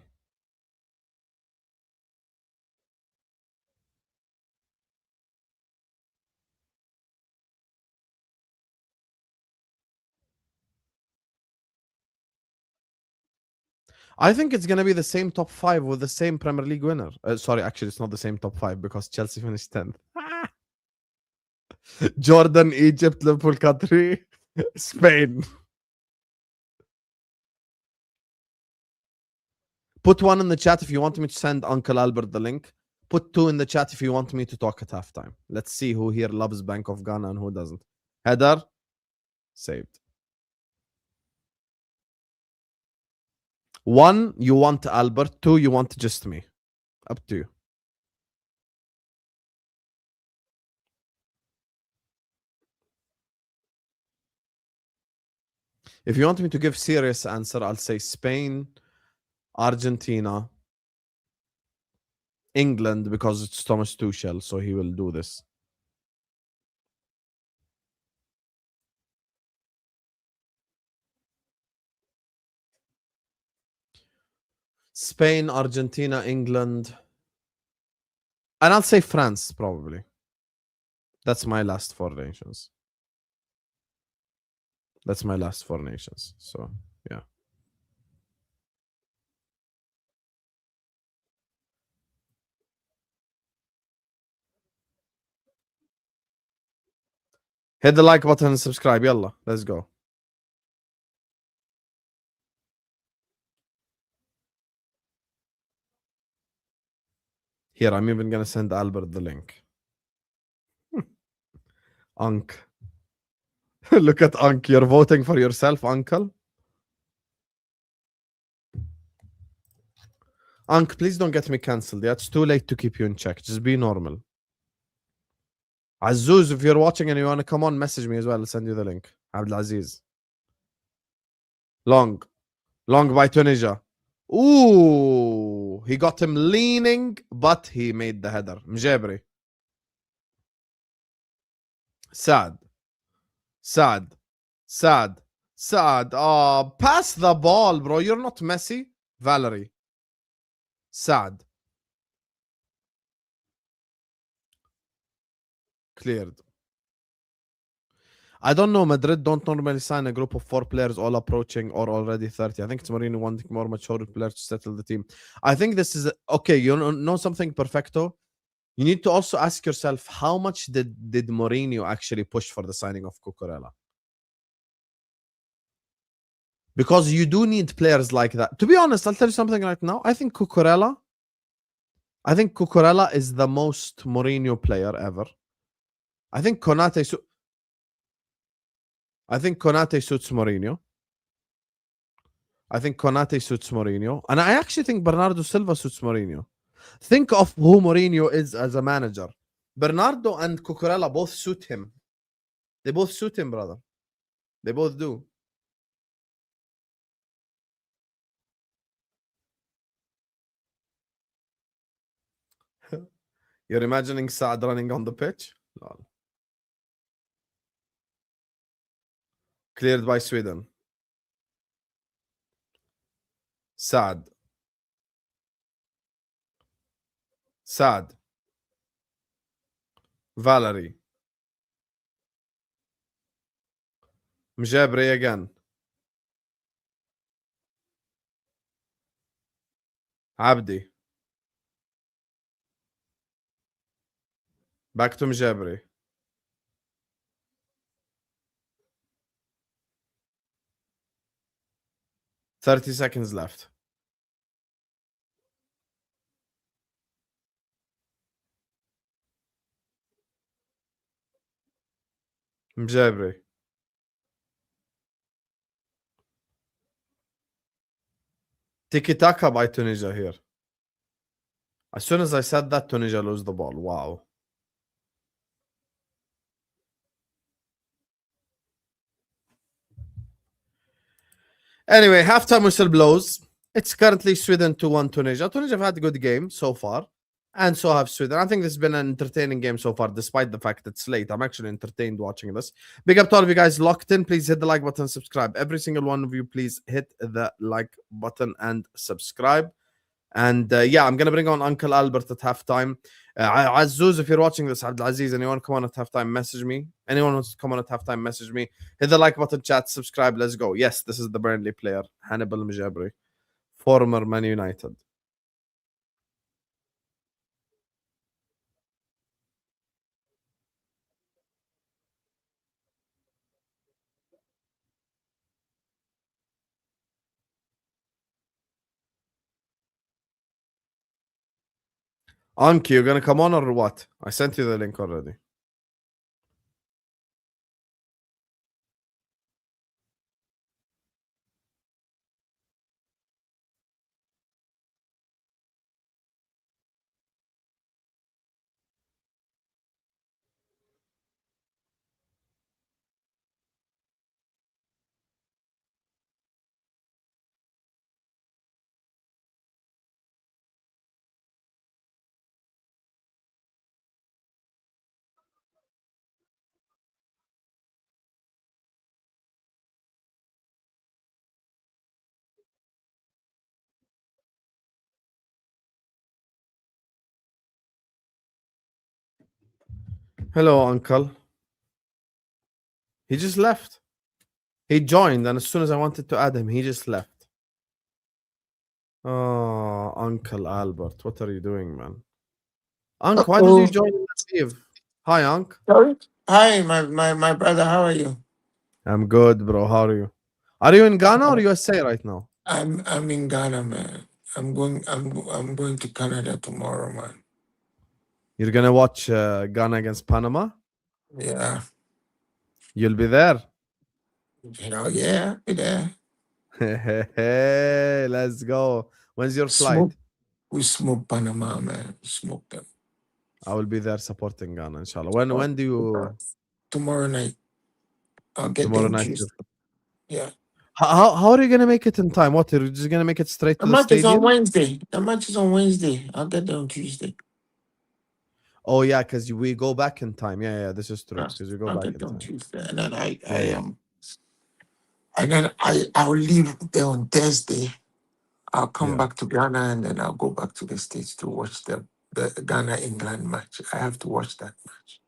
I think it's going to be the same top 5 with the same Premier League winner. Sorry, actually, it's not the same top 5 because Chelsea finished 10th. Jordan, Egypt, Liverpool country, Spain. Put 1 in the chat if you want me to send Uncle Albert the link. Put 2 in the chat if you want me to talk at halftime. Let's see who here loves Bank of Ghana and who doesn't. Header, saved. 1, you want Albert. 2, you want just me. Up to you. If you want me to give serious answer, I'll say Spain, Argentina, England, because it's Thomas Tuchel, so he will do this. Spain, Argentina, England, and I'll say France, probably. That's my last 4 nations. That's my last 4 nations. So, yeah. Hit the like button and subscribe. Yalla, let's go. Here, I'm even going to send Albert the link. Unc. Look at Unc. You're voting for yourself, uncle? Unc, please don't get me cancelled. Yeah, it's too late to keep you in check. Just be normal. Azuz, if you're watching and you want to come on, message me as well. I'll send you the link. Abdulaziz. Long. Long by Tunisia. Ooh. He got him leaning, but he made the header. Mjabri. Sad. Sad. Sad. Sad. Oh, pass the ball, bro. You're not Messi. Valerie. Sad. Cleared. I don't know. Madrid don't normally sign a group of 4 players all approaching or already 30. I think it's Mourinho wanting more mature players to settle the team. I think this is okay. You know something, Perfecto? You need to also ask yourself, how much did Mourinho actually push for the signing of Cucurella? Because you do need players like that. To be honest, I'll tell you something right now. I think Cucurella is the most Mourinho player ever. I think Konate suits Mourinho. And I actually think Bernardo Silva suits Mourinho. Think of who Mourinho is as a manager. Bernardo and Cucurella both suit him. They both suit him, brother. They both do. You're imagining Saad running on the pitch? Lol. Cleared by Sweden. Saad. Valerie. Mjabri again. Abdi. Back to Mjabri. $30 seconds left. Mjabri. Tiki-taka by Tunisia here. As soon as I said that, Tunisia lose the ball. Wow. Anyway, halftime whistle blows. It's currently Sweden 2-1 Tunisia. Tunisia have had a good game so far. And so have Sweden. I think this has been an entertaining game so far, despite the fact it's late. I'm actually entertained watching this. Big up to all of you guys locked in. Please hit the like button, subscribe. Every single one of you, please hit the like button and subscribe. And yeah, I'm going to bring on Uncle Albert at halftime. Azuz, if you're watching this, Abdulaziz, anyone come on at halftime, message me. Anyone wants to come on at halftime, message me. Hit the like button, chat, subscribe. Let's go. Yes, this is the Burnley player, Hannibal Mjabri, former Man United. Anki, you're gonna come on or what? I sent you the link already. Hello, uncle. He just left. He joined, and as soon as I wanted to add him, he just left. Oh, Uncle Albert, what are you doing, man? Unc, why did you join and leave? Hi, Unc. Sorry? Hi, my brother. How are you? I'm good, bro. How are you? Are you in Ghana or USA right now? I'm in Ghana, man. I'm going to Canada tomorrow, man. You're gonna watch Ghana against Panama? Yeah. You'll be there. Yeah, be there. Hey, let's go. When's your flight? We smoke Panama, man. We smoke them. I will be there supporting Ghana, inshallah. When do you? Tomorrow night. I'll get there Tomorrow on night. Tuesday. Yeah. How are you gonna make it in time? What? You're just gonna make it straight The to the match is on stadium? Wednesday. The match is on Wednesday. I'll get there on Tuesday. Oh yeah, because we go back in time. Yeah, this is true. Yeah. Because we go I'll back get in there on time. Tuesday. And then I Yeah. am. And then I'll leave there on Thursday. I'll come Yeah. back to Ghana and then I'll go back to the States to watch the Ghana England match. I have to watch that match.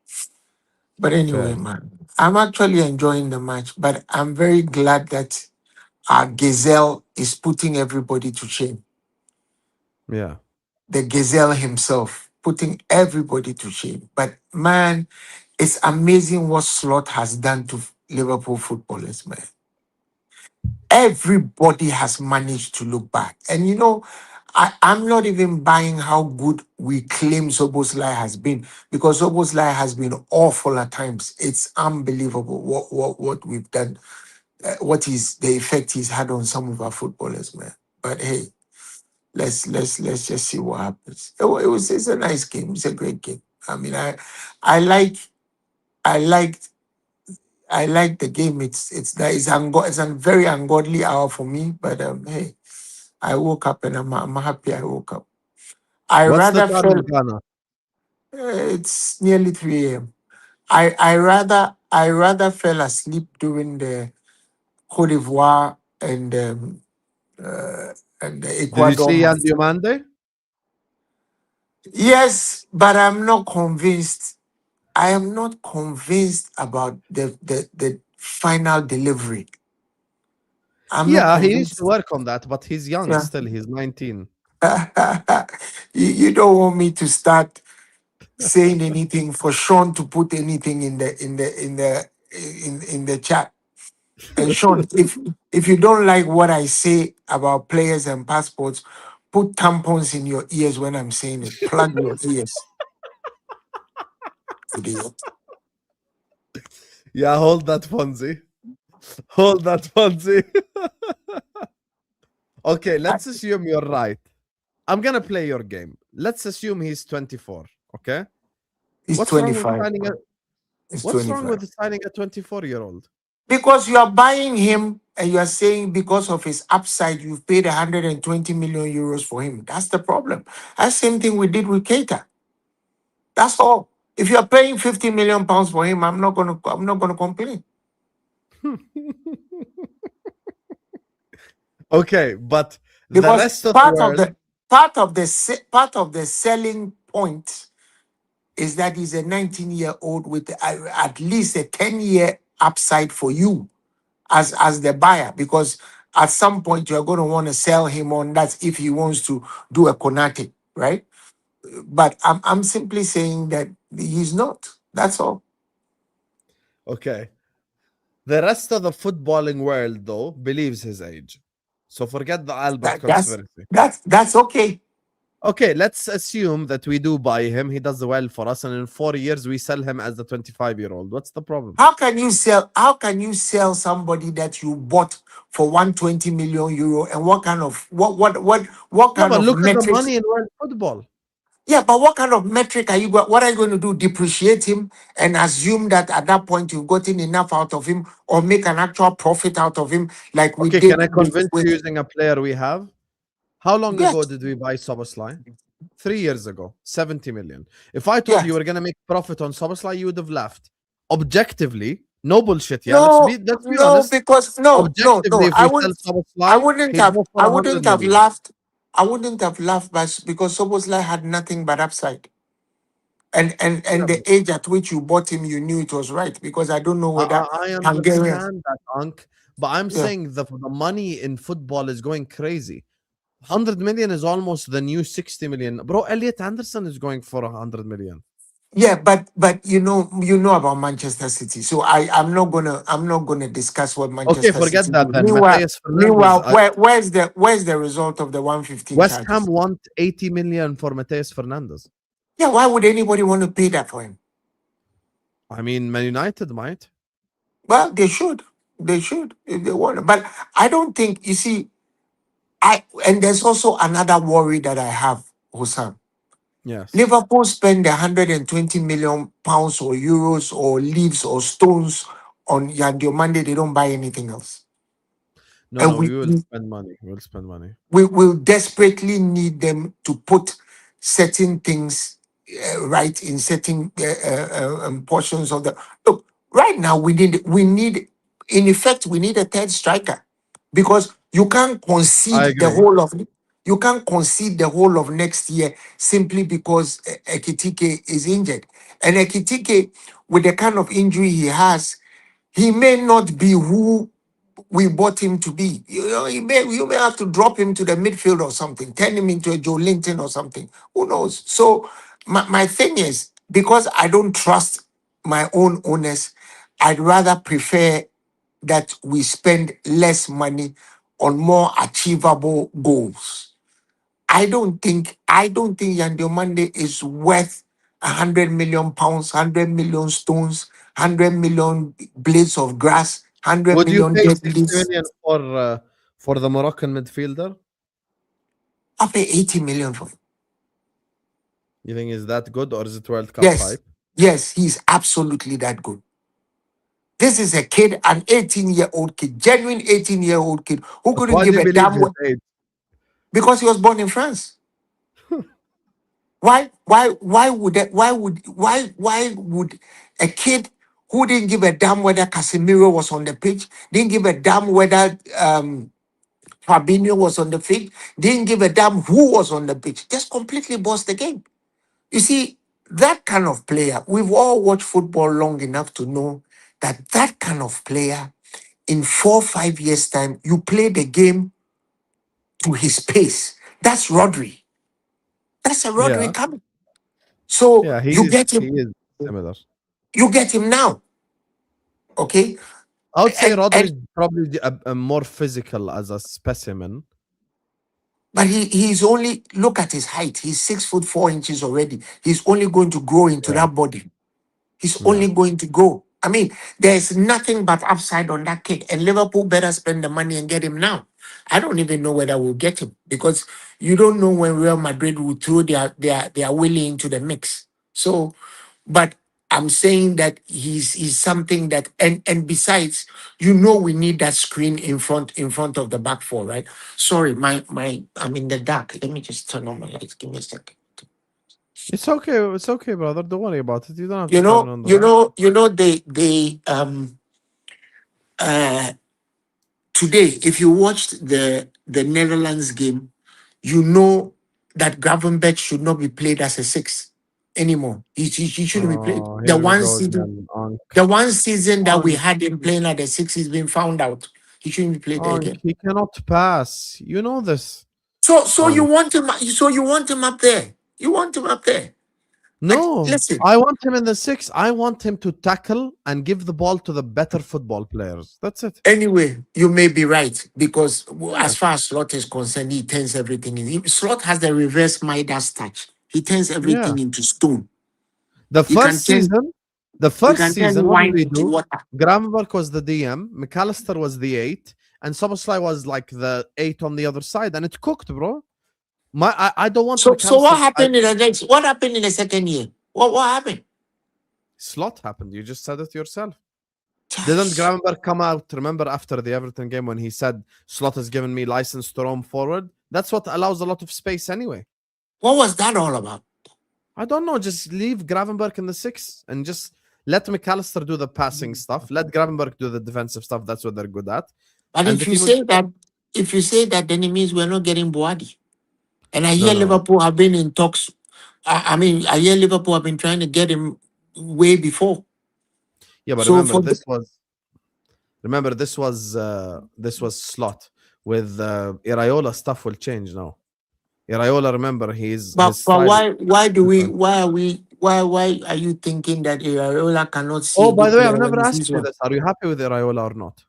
But anyway, Fair. man, I'm actually enjoying the match, but I'm very glad that our Gazelle is putting everybody to shame. Yeah. The Gazelle himself putting everybody to shame. But man, it's amazing what Slot has done to Liverpool footballers, man. Everybody has managed to look back. And you know, I'm not even buying how good we claim Soboslai has been, because Soboslai has been awful at times. It's unbelievable what we've done, what is the effect he's had on some of our footballers, man. But hey, let's just see what happens. It's a nice game. It's a great game. I mean, I like I liked I like the game. It's a very ungodly hour for me, but hey, I woke up and I'm happy I woke up. I What's the rather time in felt Ghana? it's nearly 3 a.m. I rather fell asleep during the Cote d'Ivoire and the Did you Ecuador see match. Yandy Monday? Yes, but I'm not convinced. I am not convinced about the final delivery. I'm not Yeah, he needs to convinced. work on that, but he's young Yeah. still. He's 19. You don't want me to start saying anything for Sean to put anything in the chat. And Sean, if you don't like what I say about players and passports, put tampons in your ears when I'm saying it. Plug your ears. Idiot. Yeah, hold that, Fonzie. Hold that, Fonzie. Okay, let's assume you're right. I'm gonna play your game. Let's assume he's 24. Okay. He's What's wrong with 25. signing a He's What's wrong 25. with signing a 24-year-old? Because you are buying him and you are saying because of his upside, you've paid 120 million euros for him. That's the problem. That's the same thing we did with Keita. That's all. If you are paying 50 million pounds for him, I'm not gonna complain. Okay, but the Because rest of the world, part of the selling point is that he's a 19-year-old with at least a 10-year upside for you as the buyer, because at some point you're going to want to sell him on. That's if he wants to do a Konate, right? But I'm simply saying that he's not. That's all. okay. The rest of the footballing world, though, believes his age. So forget the Albert That, that's conspiracy. that's okay. Okay, let's assume that we do buy him. He does well for us, and in 4 years we sell him as the 25-year-old. What's the problem? How can you sell? How can you sell somebody that you bought for 120 million euro? And what kind of what Yeah, kind but of look at the metrics? money in world football. Yeah, but what kind of metric are you going? What are you going to do? Depreciate him and assume that at that point you've gotten enough out of him, or make an actual profit out of him, like we Okay, can I did convince with you using a player we have? How long yes, ago did we buy Soboslai? 3 years ago, 70 million. If I told yeah. you we're gonna make profit on Soboslai, you would have laughed. Objectively, no bullshit. Yeah, No, let's be no, honest. because no. Objectively, if we sell Soboslai, he'd go for I 100 wouldn't have million. laughed. I wouldn't have laughed, but because Soboslai had nothing but upside. And Yeah, the age at which you bought him, you knew it was right, because I don't know whether I Hungarians. understand that, Unc, but I'm Yeah, saying the money in football is going crazy. 100 million is almost the new 60 million. Bro, Elliot Anderson is going for 100 million. yeah, but you know about Manchester City, so I'm not gonna discuss what Okay, Manchester forget City that do. then. Meanwhile, Mateus Fernandez. meanwhile, where's the result of the 115 West Ham charges? want 80 million for Mateus Fernandez. Yeah, why would anybody want to pay that for him? I mean, Man United might. Well, they should if they want. But I don't think, you see, and there's also another worry that I have, Hussam. Yes. Liverpool spend 120 million pounds or euros or leaves or stones on Yandio Monday. They don't buy anything else. No, And no, we, we will we spend money. We'll spend money. we will desperately need them to put certain things right in certain portions of the look. Right now, we need in effect we need a third striker, because I agree. you can't concede the whole of next year simply because Ekitike is injured. And Ekitike, with the kind of injury he has, he may not be who we bought him to be. You may have to drop him to the midfield or something, turn him into a Joe Linton or something. Who knows? So my thing is, because I don't trust my own owners, I'd rather prefer that we spend less money on more achievable goals. I don't think Yandio Mande is worth 100 million pounds, 100 million stones, 100 million blades of grass, hundred Would you million pay dead 60 leaves. million for the Moroccan midfielder? I pay 80 million for him. You think is that good or is it World Cup Yes, hype? yes, he's absolutely that good. This is a kid, an 18-year-old kid, genuine 18-year-old kid who But couldn't why do give you a believe damn his age? because he was born in France. Why would a kid who didn't give a damn whether Casemiro was on the pitch, didn't give a damn whether Fabinho was on the pitch, didn't give a damn who was on the pitch, just completely bossed the game. You see, that kind of player, we've all watched football long enough to know that that kind of player, in 4 or 5 years' time, you play the game to his pace. That's Rodri. That's a Rodri Yeah. coming. So Yeah, you get he him, is similar. you get him now. Okay. I would say Rodri And is probably a more physical as a specimen. but he's only look at his height. He's 6 foot 4 inches already. He's only going to grow into Yeah. that body. He's Yeah. only going to grow. I mean, there's nothing but upside on that kid. And Liverpool better spend the money and get him now. I don't even know whether we'll get him, because you don't know when Real Madrid will throw their willy into the mix. So, but I'm saying that he's something that, and besides, we need that screen in front of the back four, right? Sorry, my I'm in the dark. Let me just turn on my lights. Give me a second. It's okay. It's okay, brother. Don't worry about it. You don't have You to turn know, on the you light. know, you know, they uh today, if you watched the Netherlands game, you know that Gravenberch should not be played as a six anymore. He shouldn't be played. Oh, The here we one go season, again. Onk. the one season that we Onk. had him playing at the six, he's been found out. He shouldn't be played there Onk. again. He cannot pass. You know this. So you Onk. want him? So you want him up there? You want him up there? No, Listen, I want him in the 6. I want him to tackle and give the ball to the better football players. That's it. anyway, you may be right because Yeah. as far as Slot is concerned, he turns everything in. Slot has the reverse Midas touch. He turns Yeah. everything into stone. The You can first turn, season, you can turn what did wine we into do? water. Gravenberg was the DM, McAllister was the 8, and Soboslai was like the 8 on the other side, and it cooked, bro. I don't want So what McAllister. happened in the next? What happened in the second year? What happened? Slot happened. You just said it yourself. Didn't Gravenberg come out, remember, after the Everton game when he said, Slot has given me license to roam forward? That's what allows a lot of space anyway. What was that all about? I don't know. Just leave Gravenberg in the 6 and just let McAllister do the passing stuff. Let Gravenberg do the defensive stuff. That's what they're good at. But And the if you team will say just... that, then it means we're not getting Boadi. And I hear No. Liverpool have been in talks. I mean, I hear Liverpool have been trying to get him way before. Yeah, but So remember, for this was Slot. With Iraola, stuff will change now. Iraola, remember, his but style. why different. why are you thinking that Iraola cannot see Oh, a by good the way, player I've when never he asked sees you one? this. Are you happy with Iraola or not?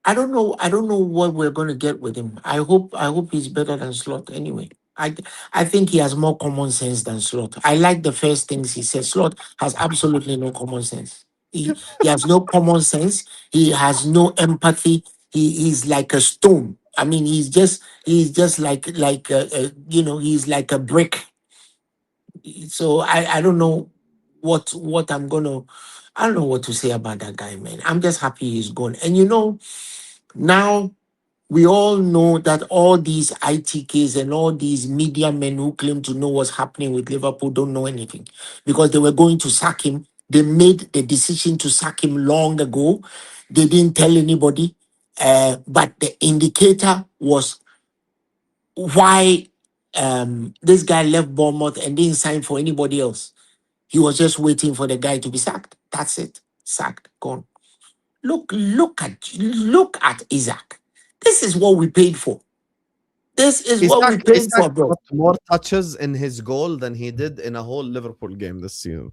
I don't know. I don't know what we're going to get with him. I hope he's better than Slot anyway. I think he has more common sense than Slot. I like the first things he said. Slot has absolutely no common sense. He has no common sense. He has no empathy. He's like a stone. I mean, he's just he's like a brick. So I don't know what I'm gonna. I don't know what to say about that guy, man. I'm just happy he's gone. And now we all know that all these ITKs and all these media men who claim to know what's happening with Liverpool don't know anything because they were going to sack him. They made the decision to sack him long ago. They didn't tell anybody. But the indicator was why this guy left Bournemouth and didn't sign for anybody else. He was just waiting for the guy to be sacked. That's it. Sacked, gone. Look at Isaac. This is what we paid for. This is what we paid Isaac for, bro. got more touches in his goal than he did in a whole Liverpool game this season.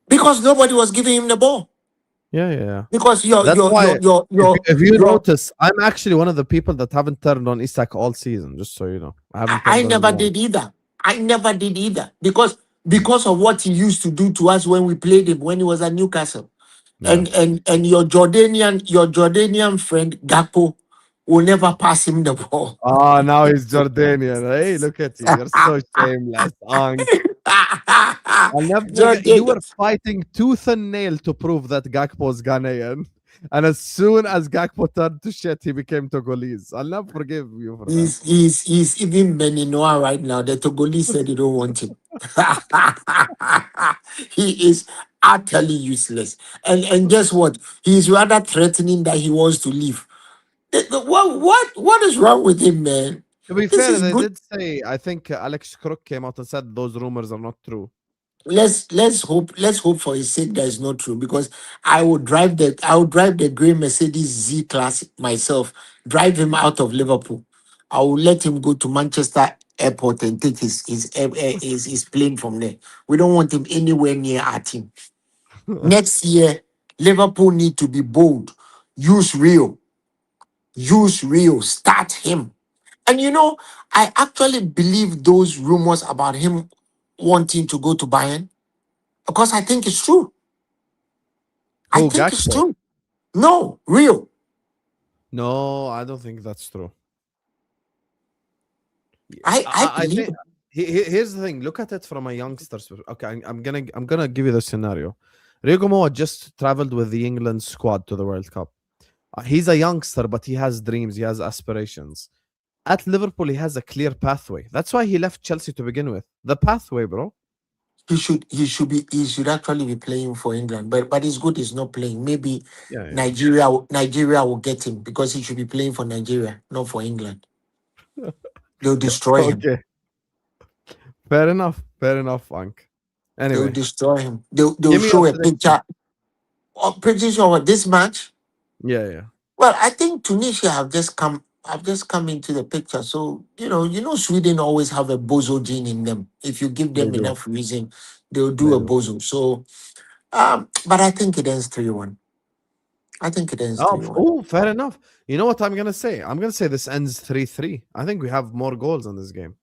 Because nobody was giving him the ball. Yeah. Because That's why, if you your notice, I'm actually one of the people that haven't turned on Isak all season, just so you know. I haven't I turned on him never once. did either. I never did either. Because of what he used to do to us when we played him when he was at Newcastle. Yeah. And your Jordanian friend Gakpo will never pass him the ball. Oh, now he's Jordanian. Hey, look at you. You're so shameless, Ank. I'll never forget. You were Jordanians. fighting tooth and nail to prove that Gakpo's Ghanaian. And as soon as Gakpo turned to shit, he became Togolese. I'll never forgive you for that. He's even Beninois right now. The Togolese said they don't want him. He is utterly useless. And guess what? He's rather threatening that he wants to leave. What is wrong with him, man? To be This fair, is they good. did say, I think Alex Crook came out and said those rumors are not true. Let's hope for his sake that is not true because I would drive the grey Mercedes Z class myself, drive him out of Liverpool. I will let him go to Manchester Airport and take his plane from there. We don't want him anywhere near our team. Next year, Liverpool need to be bold. Use Rio, start him. And I actually believe those rumors about him wanting to go to Bayern because I think it's true. I Who, think it's Gakpo? true. No, Rio. No, I don't think that's true. I I believe think here's the thing. Look at it from a youngster's perspective. Okay, I'm gonna give you the scenario. Rio Moa just traveled with the England squad to the World Cup. He's a youngster, but he has dreams. He has aspirations. At Liverpool, he has a clear pathway. That's why he left Chelsea to begin with. The pathway, bro. he should actually be playing for England, but it's good he's not playing. Maybe Yeah. Nigeria will get him because he should be playing for Nigeria, not for England. They'll destroy him. Okay. Fair enough, Frank. They'll Anyway, destroy him. They'll give me your show a prediction. picture. Prediction of this match. Yeah. Well, I think Tunisia have just come I've just come into the picture. So, Sweden always have a bozo gene in them. If you give They them do. enough reason, they'll do They a do. bozo. So, but I think it ends 3-1. I think it ends 3-1. Oh, fair enough. You know what I'm gonna say? I'm gonna say this ends 3-3. I think we have more goals in this game.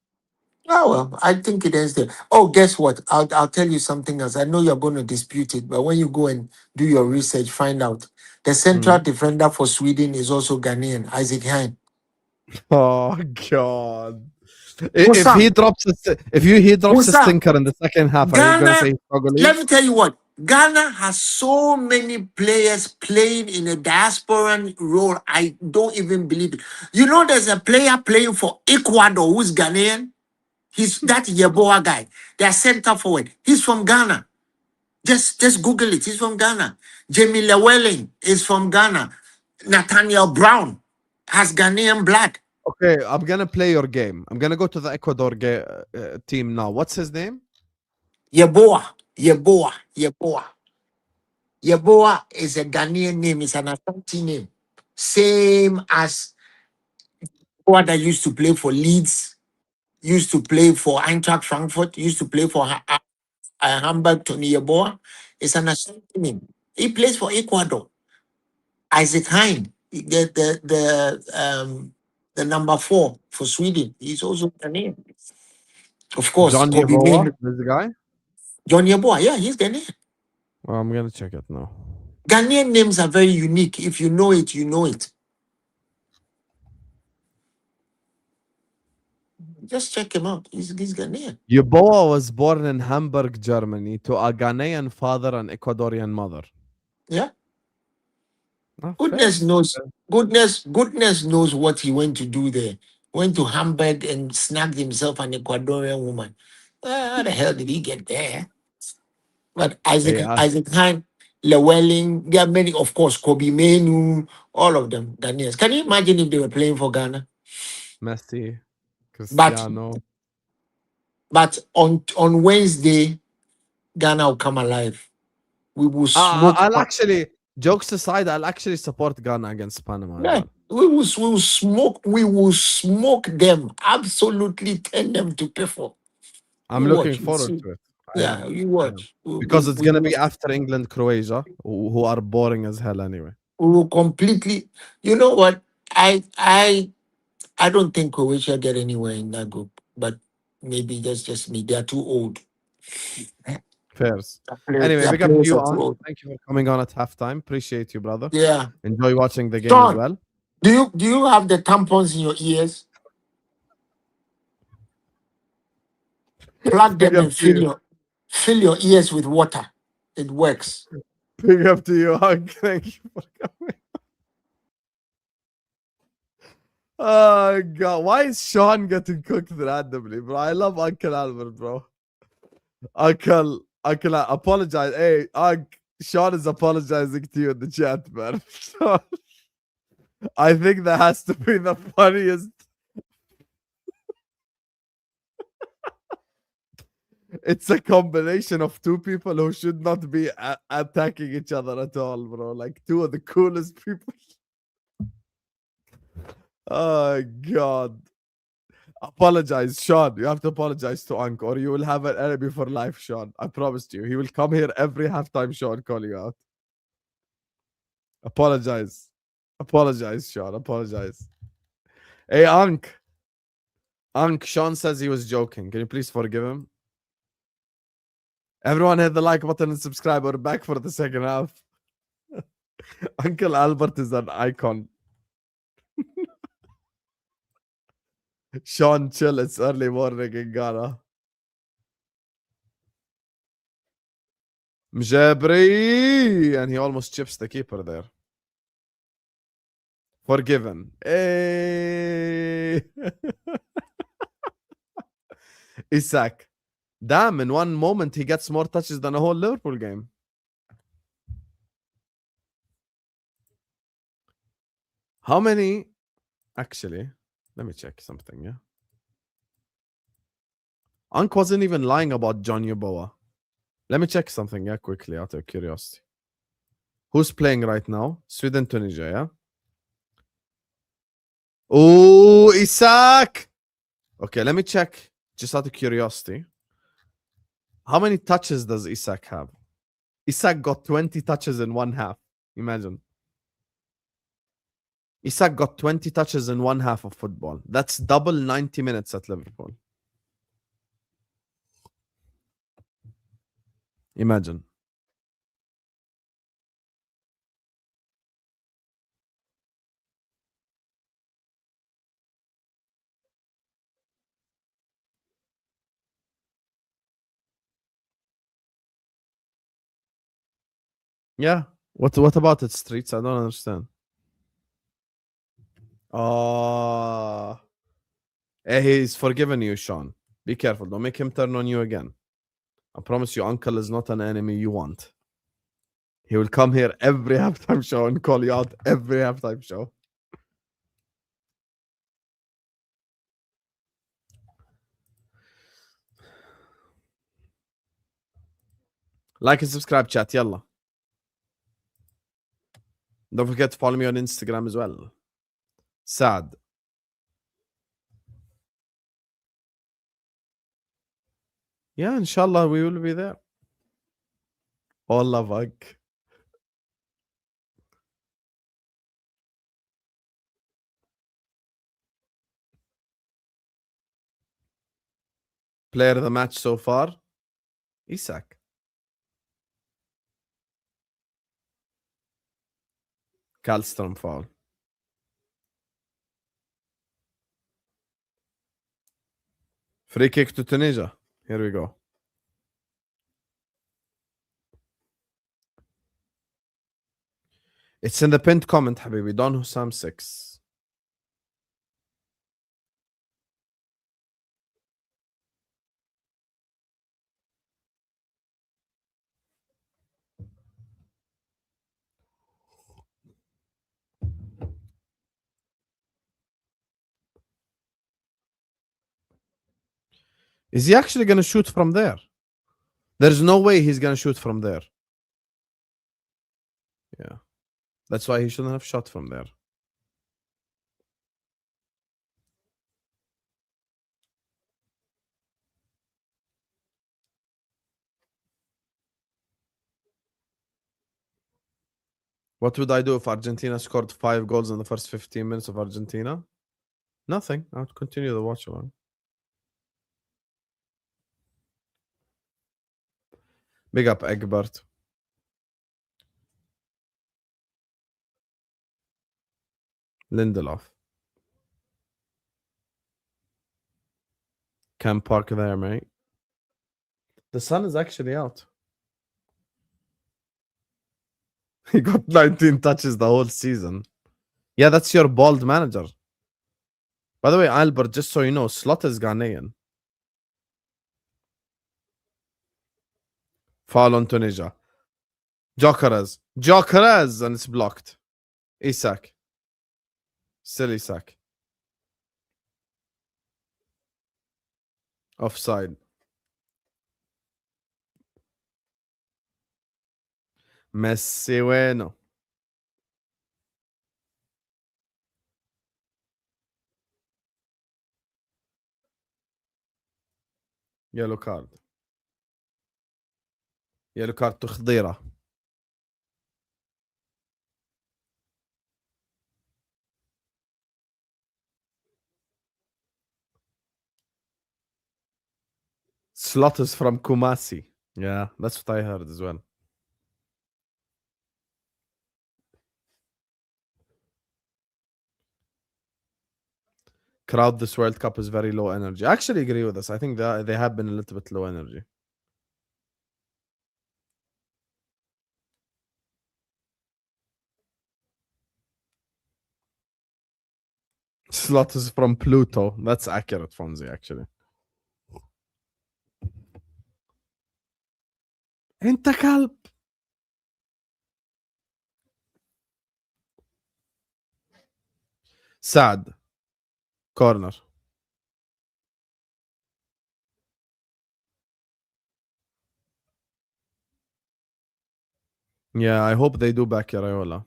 Oh well, I think it ends there. Oh, guess what? I'll tell you something else. I know you're going to dispute it, but when you go and do your research, find out the central Mhm. defender for Sweden is also Ghanaian, Isaac Hein. Oh God! If he Wusam, drops he drops a Wusam, stinker in the second half, are you gonna say Ghana. he's not gonna leave? Let me tell you what. Ghana has so many players playing in a diasporan role. I don't even believe it. You know, there's a player playing for Ecuador who's Ghanaian. He's that Yeboah guy. Their center forward. He's from Ghana. Just Google it. He's from Ghana. Jamie Llewellyn is from Ghana. Nathaniel Brown has Ghanaian blood. Okay, I'm gonna play your game. I'm gonna go to the Ecuador team now. What's his name? Yeboah. Yeboah is a Ghanaian name. It's an Ashanti name. Same as what I used to play for Leeds, used to play for Eintracht Frankfurt, used to play for Hamburg, Tony Yeboah. It's an Ashanti name. He plays for Ecuador. Isaac Hein, the number 4 for Sweden. He's also Ghanaian. Of course, John Kobe Yeboah. Manu. This guy. John Yeboah, yeah, he's Ghanaian. Well, I'm gonna check it now. Ghanaian names are very unique. If you know it, you know it. Just check him out. He's Ghanaian. Yeboah was born in Hamburg, Germany, to a Ghanaian father and Ecuadorian mother. Yeah. Ah, Goodness fair. knows. Goodness knows what he went to do there. Went to Hamburg and snagged himself an Ecuadorian woman. How the hell did he get there? But Hey, Isaac Hein, Llewellyn, there are many, of course, Kobe Manu, all of them, Ghanaians. Can you imagine if they were playing for Ghana? Messi, But Cristiano. on Wednesday, Ghana will come alive. We will smoke. I'll actually, jokes aside, I'll actually support Ghana against Panama as Yeah, well. we will smoke them. Absolutely turn them to pepper. I'm You looking watch, you forward see. to it. I Yeah, am. you I am. watch. Because it's gonna be after England, Croatia, who are boring as hell anyway. We will completely. You know what? I don't think Croatia get anywhere in that group, but maybe that's just me. They are too old. Fairs. Anyway, Their big up to players you, are too Ank. old. Thank you for coming on at halftime. Appreciate you, brother. Yeah. Enjoy watching the game as Sean, well. do you have the tampons in your ears? Plug Big them up and to you. fill your ears with water. It works. Big up to you, Ank. Thank you for coming. Oh god, why is Sean getting cooked randomly, bro? I love Uncle Albert, bro. Uncle, I apologize. Hey, Unc, Sean is apologizing to you in the chat, man. I think that has to be the funniest. It's a combination of two people who should not be attacking each other at all, bro. Like two of the coolest people. Oh god. Apologize, Sean. You have to apologize to Unc, or you will have an enemy for life, Sean. I promised you. He will come here every halftime show and call you out. Apologize. Apologize, Sean. Apologize. Hey, Unc. Unc, Sean says he was joking. Can you please forgive him? Everyone hit the like button and subscribe. We're back for the second half. Uncle Albert is an icon. Sean, chill. It's early morning in Ghana. Mjabri! And he almost chips the keeper there. Forgiven. Hey! Isak. Damn, in one moment he gets more touches than a whole Liverpool game. How many? Actually, let me check something, yeah? Unc wasn't even lying about John Yeboah. Let me check something, yeah, quickly, out of curiosity. Who's playing right now? Sweden, Tunisia, yeah? Oh, Isaac. Okay, let me check. Just out of curiosity. How many touches does Isaac have? Isaac got 20 touches in one half. Imagine. Isaac got 20 touches in one half of football. That's double 90 minutes at Liverpool. Imagine. Yeah. What about it, Streets? I don't understand. Oh. He's forgiven you, Sean. Be careful. Don't make him turn on you again. I promise you, Uncle is not an enemy you want. He will come here every halftime show and call you out every halftime show. Like and subscribe, chat. Yalla. Don't forget to follow me on Instagram as well. Sad. Yeah, inshallah, we will be there. Wallah bug. Player of the match so far, Isak. Kallstrom foul. Free kick to Tunisia. Here we go. It's in the pinned comment, Habibi. Don Hussam 6. Is he actually going to shoot from there? There's no way he's going to shoot from there. Yeah. That's why he shouldn't have shot from there. What would I do if Argentina scored 5 goals in the first 15 minutes of Argentina? Nothing. I would continue the watch along. Big up Egbert. Lindelof. Can park there, mate. The sun is actually out. He got 19 touches the whole season. Yeah, that's your bald manager. By the way, Albert, just so you know, Slot is Ghanaian. Foul on Tunisia. Jokeres. Jokeres! And it's blocked. Isak. Still Isak. Offside. Messi bueno. Yellow card. Yellow card to Khadira. Slot is from Kumasi. Yeah, that's what I heard as well. Crowd this World Cup is very low energy. I actually agree with this. I think they have been a little bit low energy. Slot is from Pluto. That's accurate, Fonzie, actually. انت كلب. Sad. Corner. Yeah, I hope they do back Raiola.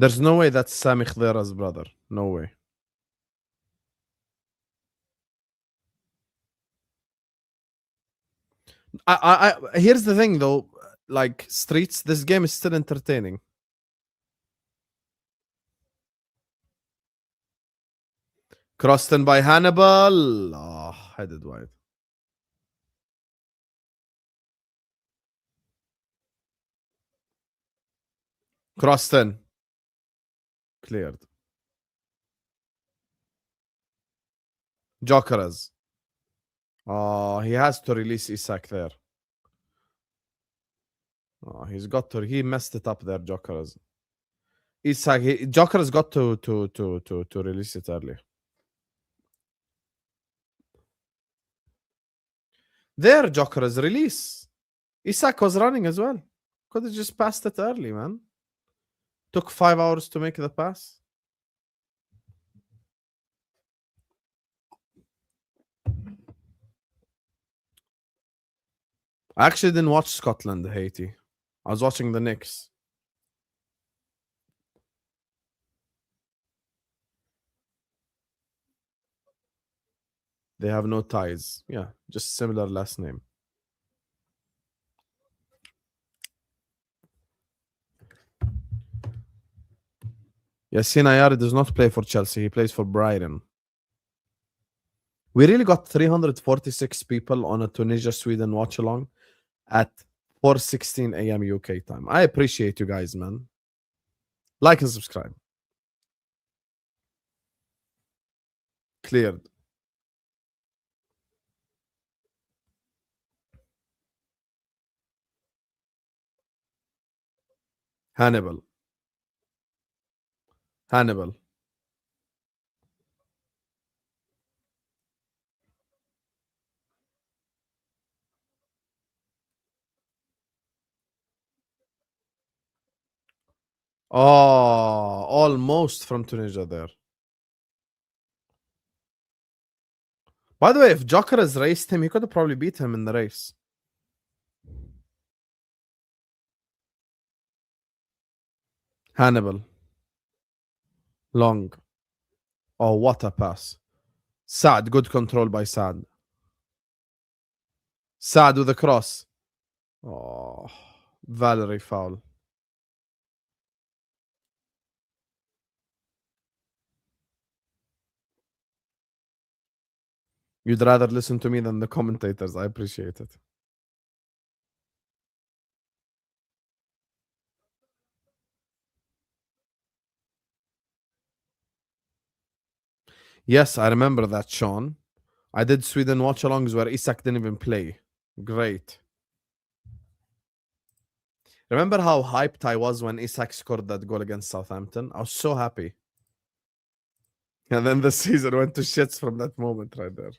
There's no way that's Sami Khedira's brother. No way. Here's the thing though, like Streets, this game is still entertaining. Crossed in by Hannibal. Oh, headed wide. Crossed in. Cleared. Jokeras. Oh, he has to release Isak there. Oh, he messed it up there, Jokeras. Isak, Jokeras got to release it early. There, Jokeras, release. Isak was running as well. Could have just passed it early, man. Took 5 hours to make the pass. I actually didn't watch Scotland, Haiti. I was watching the Knicks. They have no ties. Yeah, just similar last name. Yassine Ayari does not play for Chelsea. He plays for Brighton. We really got 346 people on a Tunisia-Sweden watch-along at 4:16 a.m. UK time. I appreciate you guys, man. Like and subscribe. Cleared. Hannibal. Oh, almost from Tunisia there. By the way, if Joker has raced him, he could have probably beat him in the race. Hannibal. Long. Oh, what a pass. Saad, good control by Saad. Saad with a cross. Oh, Valerie foul. You'd rather listen to me than the commentators. I appreciate it. Yes, I remember that, Sean. I did Sweden watch-alongs where Isak didn't even play. Great. Remember how hyped I was when Isak scored that goal against Southampton? I was so happy. And then the season went to shits from that moment right there.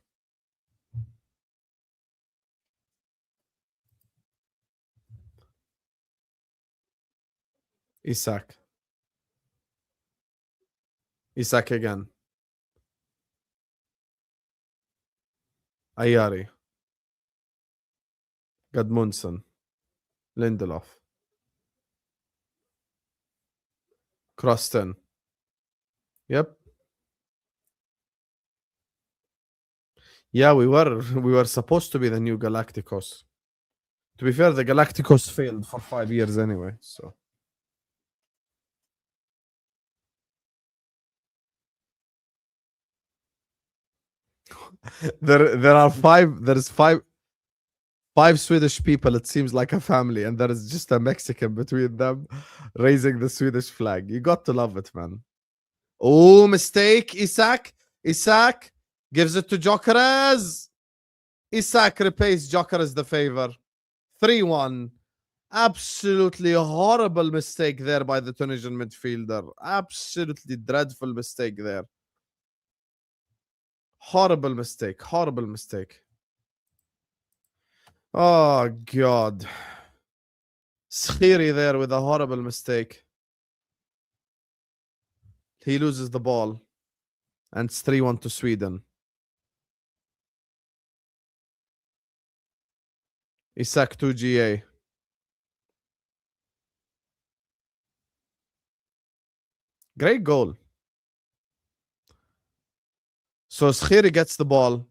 Isak. Isak again. Ayari. Gudmundsson. Lindelof. Croston. Yep. Yeah, we were supposed to be the new Galacticos. To be fair, the Galacticos failed for 5 years anyway, so. There's five Swedish people. It seems like a family, and there is just a Mexican between them raising the Swedish flag. You got to love it, man. Oh, mistake. Isak gives it to Jokeres. Isak repays Jokeres the favor. 3-1. Absolutely horrible mistake there by the Tunisian midfielder. Absolutely dreadful mistake there. Horrible mistake. Oh, God. Schiri there with a horrible mistake. He loses the ball. And it's 3-1 to Sweden. Isak 2GA. Great goal. So Skhiri gets the ball.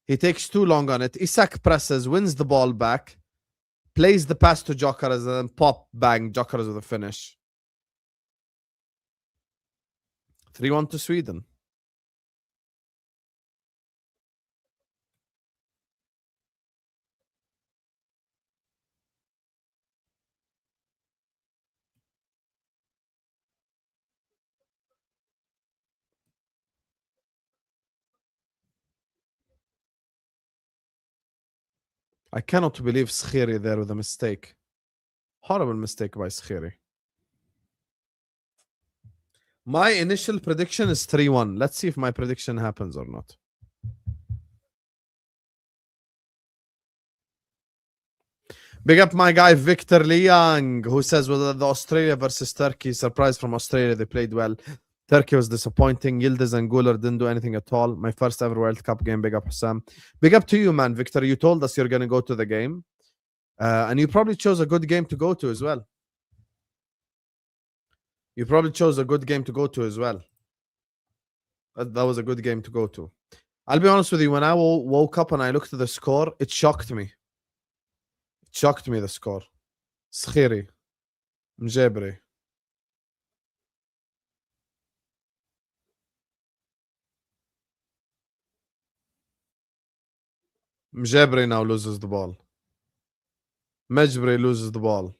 He takes too long on it. Isak presses, wins the ball back, plays the pass to Jokeres, and then pop, bang, Jokeres with a finish. 3-1 to Sweden. I cannot believe Skhiri there with a mistake. Horrible mistake by Skhiri. My initial prediction is 3-1. Let's see if my prediction happens or not. Big up my guy Victor Liang, who says whether the Australia versus Turkey surprise from Australia, they played well. Turkey was disappointing. Yildiz and Guler didn't do anything at all. My first ever World Cup game. Big up Hussam. Big up to you, man. Victor, you told us you're going to go to the game. And you probably chose a good game to go to as well. You probably chose a good game to go to as well. That was a good game to go to. I'll be honest with you. When I woke up and I looked at the score, it shocked me. It shocked me, the score. Skhiri. Mjebri. Mjebri now loses the ball. Mejbri loses the ball.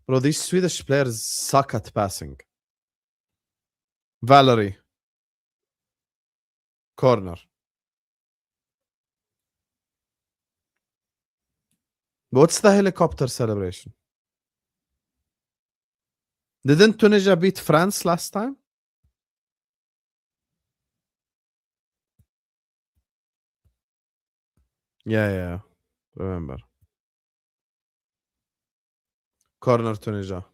Bro, these Swedish players suck at passing. Valerie. Corner. What's the helicopter celebration? Didn't Tunisia beat France last time? Yeah. Remember. Corner Tunisia.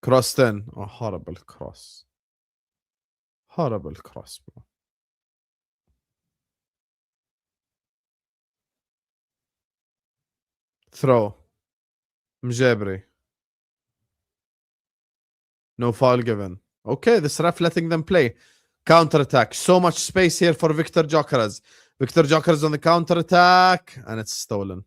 Crossed in. Oh, horrible cross. Horrible cross, bro. Throw. Mjebri. No foul given. Okay, this ref letting them play. Counter attack. So much space here for Victor Jokeres. Victor Jokeres on the counter attack, and it's stolen.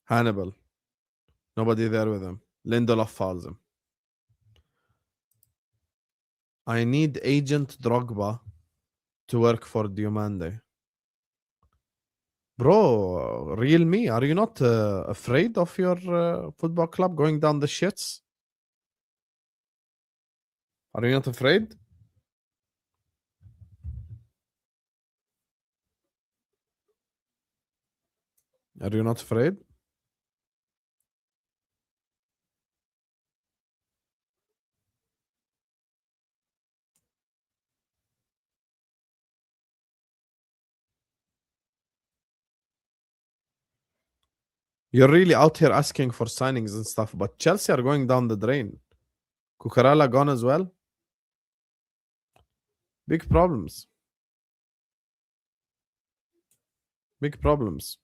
Hannibal. Nobody there with him. Lindelof fouls him. I need Agent Drogba to work for Diomande. Bro, real me, are you not afraid of your football club going down the shits? Are you not afraid? Are you not afraid? You're really out here asking for signings and stuff, but Chelsea are going down the drain. Cucurella gone as well. Big problems. Big problems.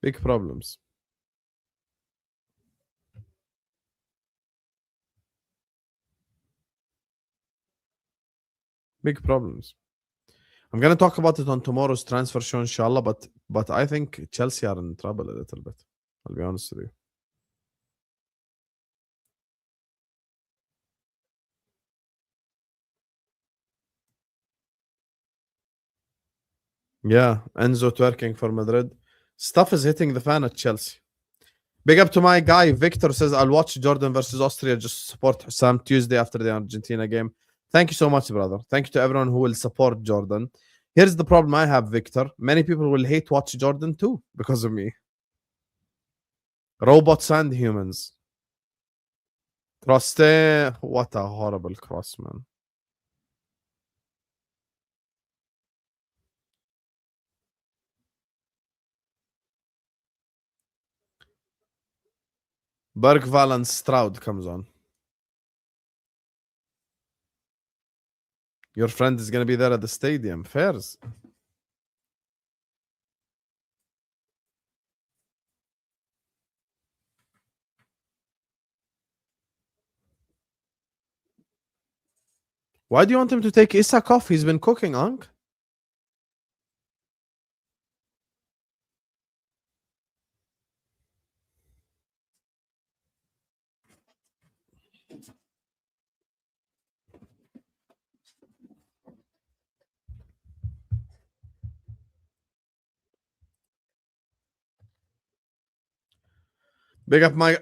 Big problems. Big problems. I'm gonna talk about it on tomorrow's transfer show, inshallah. But I think Chelsea are in trouble a little bit. I'll be honest with you. Yeah, Enzo twerking for Madrid. Stuff is hitting the fan at Chelsea. Big up to my guy Victor says I'll watch Jordan versus Austria just to support Sam Tuesday after the Argentina game. Thank you so much, brother. Thank you to everyone who will support Jordan. Here's the problem I have, Victor. Many people will hate watch Jordan too because of me. Robots and humans. Croste. What a horrible cross, man. Bergvall and Stroud comes on. Your friend is going to be there at the stadium. Fairs. Why do you want him to take Isak off? He's been cooking, Unc. Big up my...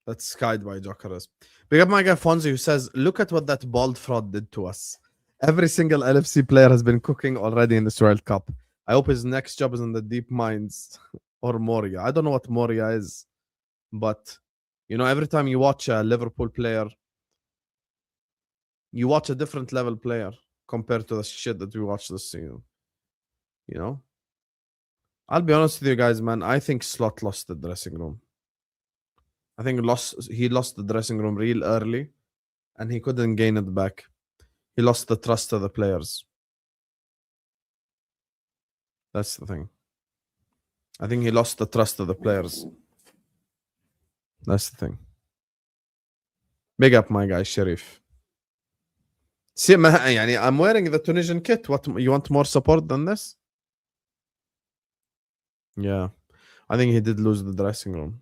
That's skied by Jokeris. Big up my guy Fonzie, who says, look at what that bald fraud did to us. Every single LFC player has been cooking already in this World Cup. I hope his next job is in the deep mines or Moria. I don't know what Moria is, but you know, every time you watch a Liverpool player, you watch a different level player compared to the shit that we watch this season. You know? I'll be honest with you guys, man. I think Slot lost the dressing room. I think he lost the dressing room real early and he couldn't gain it back. He lost the trust of the players. That's the thing. I think he lost the trust of the players. That's the thing. Big up my guy, Sharif. See, I'm wearing the Tunisian kit. What, you want more support than this? Yeah. I think he did lose the dressing room.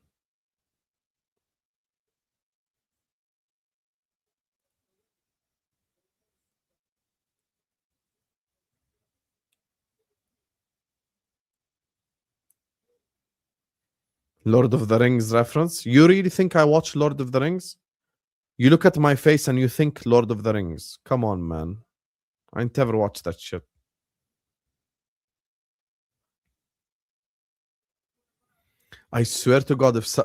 Lord of the Rings reference. You really think I watch Lord of the Rings? You look at my face and you think Lord of the Rings. Come on, man. I ain't never watched that shit. I swear to God, if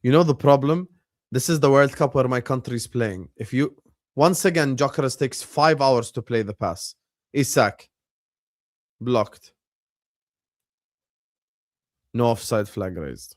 you know the problem, this is the World Cup where my country is playing. If you once again, Jokeris takes 5 hours to play the pass. Isak blocked. No offside flag raised.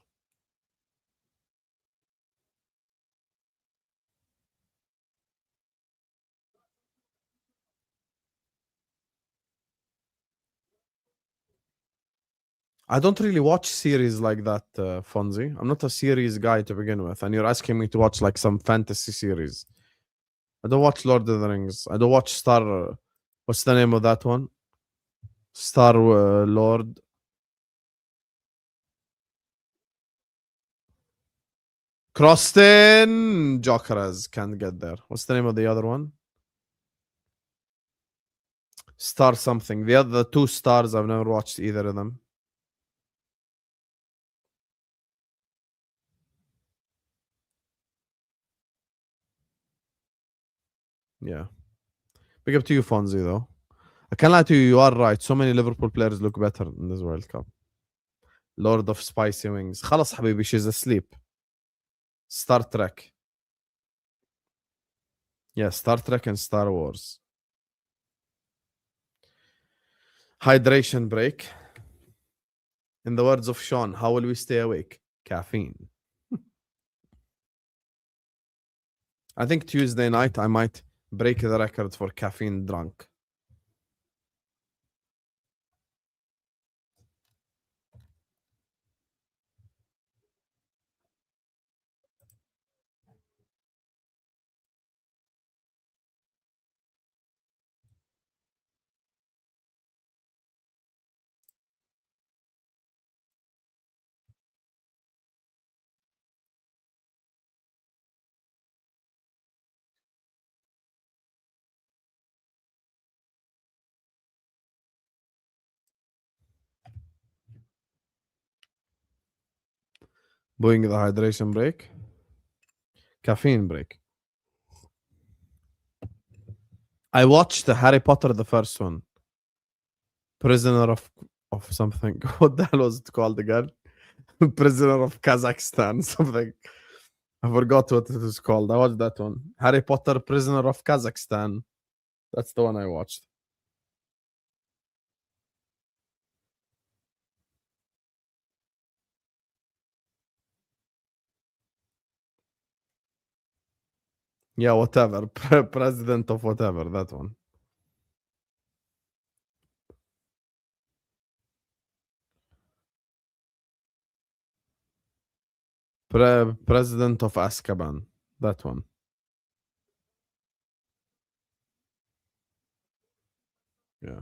I don't really watch series like that, Fonzie. I'm not a series guy to begin with, and you're asking me to watch like some fantasy series. I don't watch Lord of the Rings. I don't watch Star. What's the name of that one? Star Lord. Croston Jokeras can't get there. What's the name of the other one? Star something. The other 2 stars, I've never watched either of them. Yeah. Big up to you, Fonzie, though. I can't lie to you, you are right. So many Liverpool players look better in this World Cup. Lord of Spicy Wings. خلاص حبيبي, she's asleep. Star Trek. Yeah, Star Trek and Star Wars. Hydration break. In the words of Sean, how will we stay awake? Caffeine. I think Tuesday night I might break the record for caffeine drunk. Doing the hydration break. Caffeine break. I watched the Harry Potter, the first one. Prisoner of something. What the hell was it called again? Prisoner of Kazakhstan, something. I forgot what it was called. I watched that one. Harry Potter, Prisoner of Kazakhstan. That's the one I watched. Yeah, whatever. President of whatever, that one. President of Azkaban, that one. Yeah.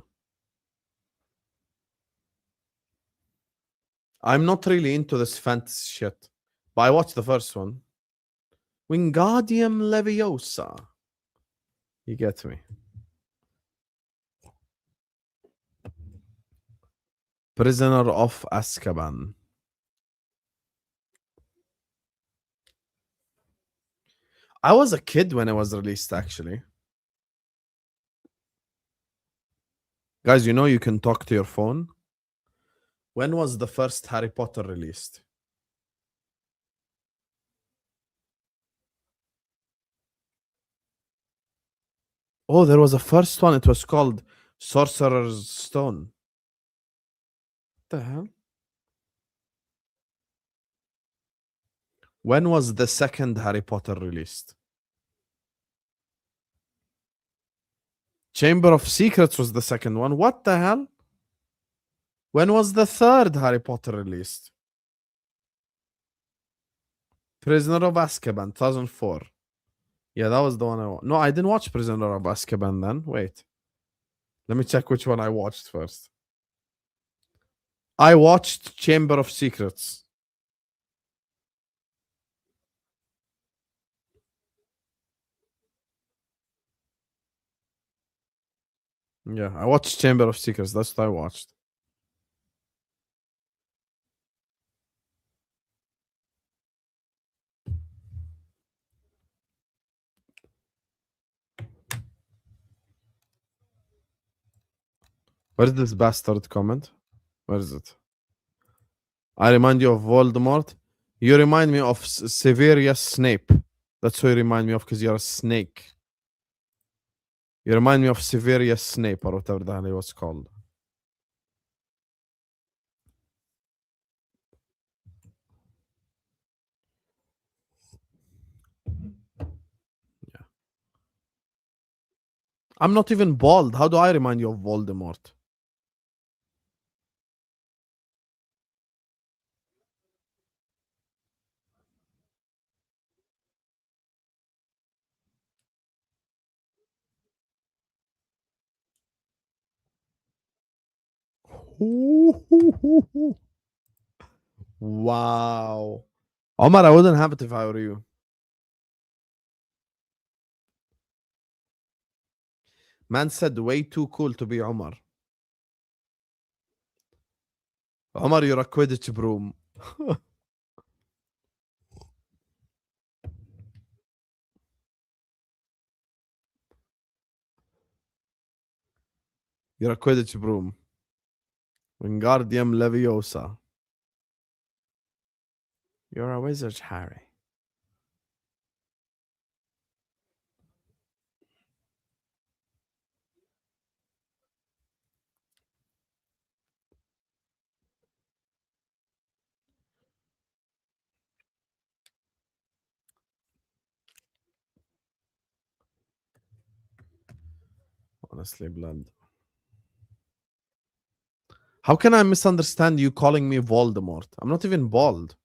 I'm not really into this fantasy shit, but I watched the first one. Wingardium Leviosa. You get me. Prisoner of Azkaban. I was a kid when it was released, actually. Guys, you know you can talk to your phone? When was the first Harry Potter released? Oh, there was a first one. It was called Sorcerer's Stone. What the hell? When was the second Harry Potter released? Chamber of Secrets was the second one. What the hell? When was the third Harry Potter released? Prisoner of Azkaban, 2004. Yeah, that was the one I watched. No, I didn't watch Prisoner of Azkaban then. Wait. Let me check which one I watched first. I watched Chamber of Secrets. Yeah, I watched Chamber of Secrets. That's what I watched. Where's this bastard comment? Where is it? I remind you of Voldemort. You remind me of Severus Snape. That's who you remind me of because you're a snake. You remind me of Severus Snape or whatever the hell he was called. Yeah. I'm not even bald. How do I remind you of Voldemort? Wow. Omar, I wouldn't have it if I were you. Man said way too cool to be Omar. Omar, you're a Quidditch broom. You're a Quidditch broom. Wingardium Leviosa. You're a wizard, Harry. Honestly, blood. How can I misunderstand you calling me Voldemort? I'm not even bald.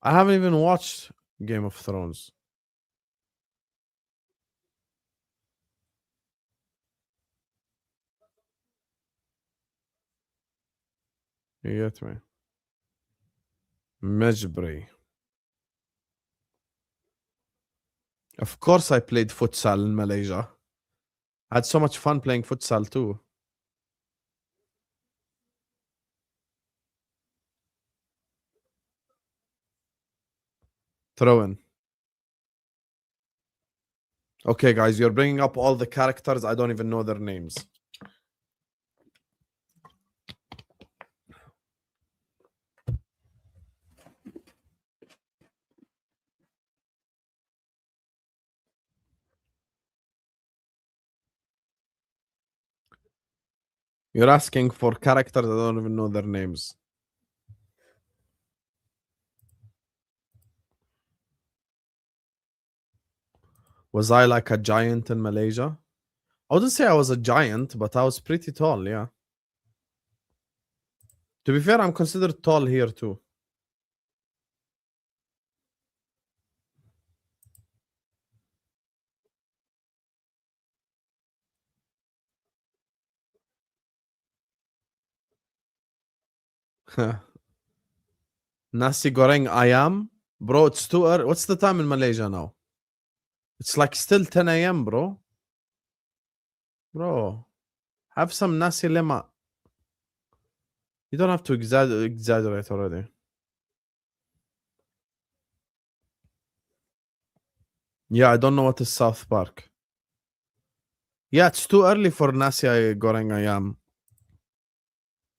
I haven't even watched Game of Thrones. You get me? Mejbri. Of course I played futsal in Malaysia. I had so much fun playing futsal too. Throw in. Okay, guys, you're bringing up all the characters. I don't even know their names. You're asking for characters. I don't even know their names. Was I like a giant in Malaysia? I wouldn't say I was a giant, but I was pretty tall, yeah. To be fair, I'm considered tall here too. Nasi goreng ayam? Bro, it's too early. What's the time in Malaysia now? It's like still 10 a.m., bro. Bro, have some nasi lemak. You don't have to exaggerate already. Yeah, I don't know what is South Park. Yeah, it's too early for nasi goreng ayam.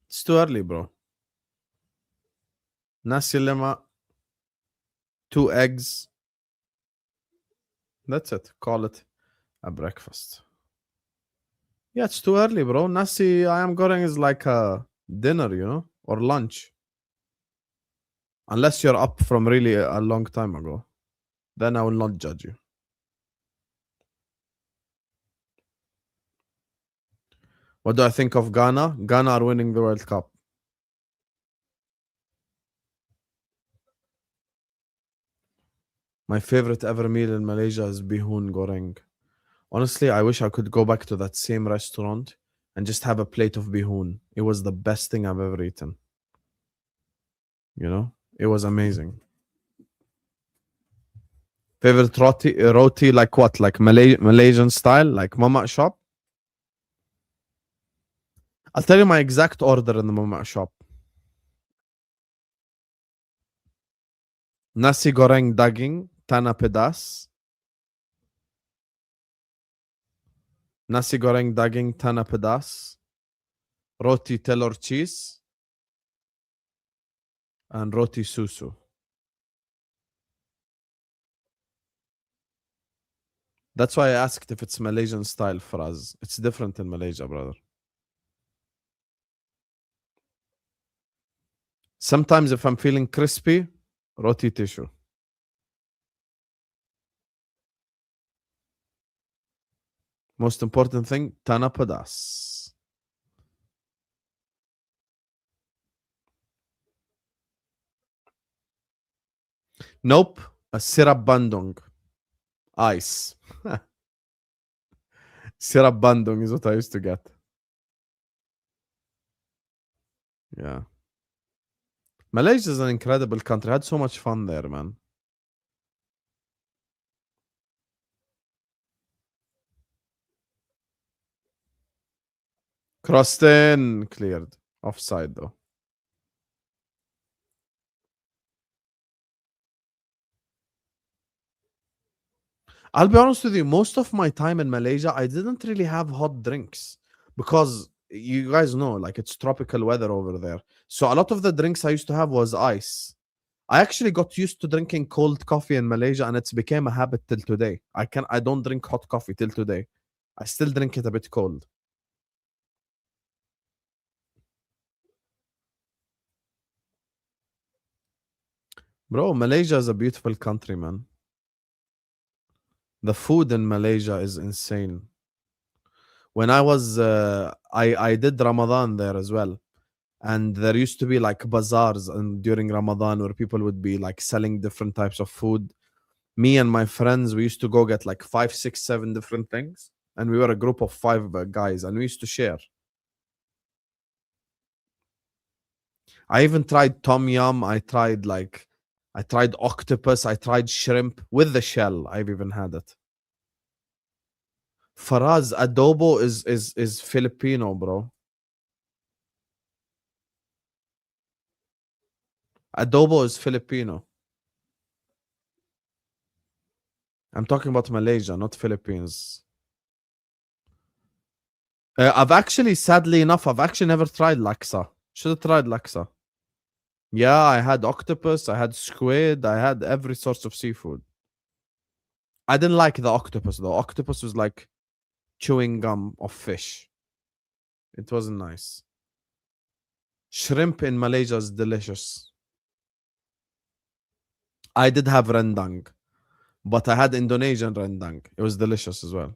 It's too early, bro. Nasi lemak, 2 eggs. That's it. Call it a breakfast. Yeah, it's too early, bro. Nasi ayam goreng is like a dinner, you know, or lunch. Unless you're up from really a long time ago. Then I will not judge you. What do I think of Ghana? Ghana are winning the World Cup. My favorite ever meal in Malaysia is bihun goreng. Honestly, I wish I could go back to that same restaurant and just have a plate of bihun. It was the best thing I've ever eaten. You know, it was amazing. Favorite roti like what? Like Malaysian style, like mama shop? I'll tell you my exact order in the mama shop. Nasi goreng daging, tanah pedas. Nasi goreng daging, tanah pedas. Roti telur cheese. And roti susu. That's why I asked if it's Malaysian style for us. It's different in Malaysia, brother. Sometimes if I'm feeling crispy, roti tissue. Most important thing, tanah pedas. Nope, a syrup bandung. Ice. Syrup bandung is what I used to get. Yeah. Malaysia is an incredible country. I had so much fun there, man. Crossed in, cleared. Offside though. I'll be honest with you, most of my time in Malaysia, I didn't really have hot drinks because you guys know, like it's tropical weather over there. So a lot of the drinks I used to have was ice. I actually got used to drinking cold coffee in Malaysia and it's became a habit till today. I don't drink hot coffee till today. I still drink it a bit cold. Bro, Malaysia is a beautiful country, man. The food in Malaysia is insane. When I was I did Ramadan there as well. And there used to be like bazaars and during Ramadan where people would be like selling different types of food. Me and my friends, we used to go get like 5, 6, 7 different things. And we were a group of 5 guys and we used to share. I even tried tom yum. I tried octopus. I tried shrimp with the shell. I've even had it. Faraz, adobo is Filipino, bro. Adobo is Filipino. I'm talking about Malaysia, not Philippines. I've actually, sadly enough, I've actually never tried laksa. Should have tried laksa. Yeah, I had octopus, I had squid, I had every sort of seafood. I didn't like the octopus though. Octopus was like chewing gum of fish. It wasn't nice. Shrimp in Malaysia is delicious. I did have rendang, But I had Indonesian rendang. It was delicious as well.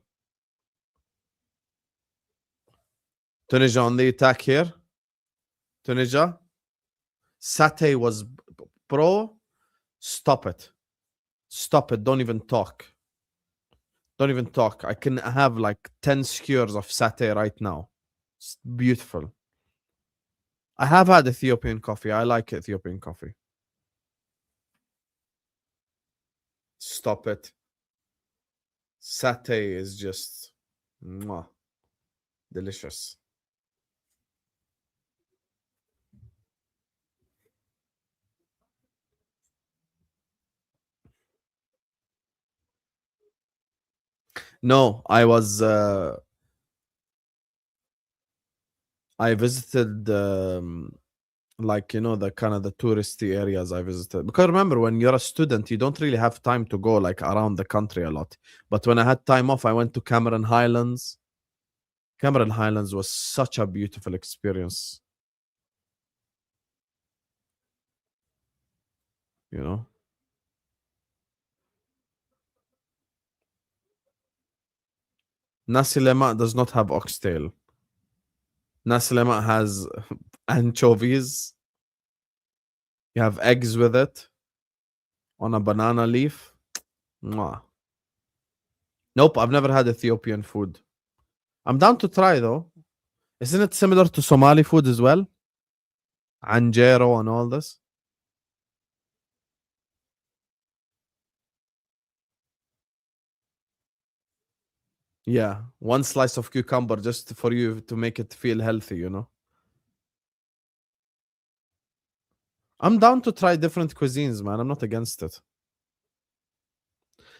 Tunisia on the attack here. Tunisia. Satay was... Bro, stop it. Stop it. Don't even talk. Don't even talk. I can have like 10 skewers of satay right now. It's beautiful. I have had Ethiopian coffee. I like Ethiopian coffee. Stop it. Satay is just mwah, delicious. No, I was I visited like, you know, the kind of the touristy areas I visited. Because remember, when you're a student, you don't really have time to go like around the country a lot. But when I had time off, I went to Cameron Highlands. Cameron Highlands was such a beautiful experience. You know? Nasi Lemak does not have oxtail. Nasi Lemak has anchovies. You have eggs with it on a banana leaf. Mwah. Nope, I've never had Ethiopian food. I'm down to try though. Isn't it similar to Somali food as well? Anjero and all this? Yeah, one slice of cucumber just for you to make it feel healthy, you know? I'm down to try different cuisines, man. I'm not against it.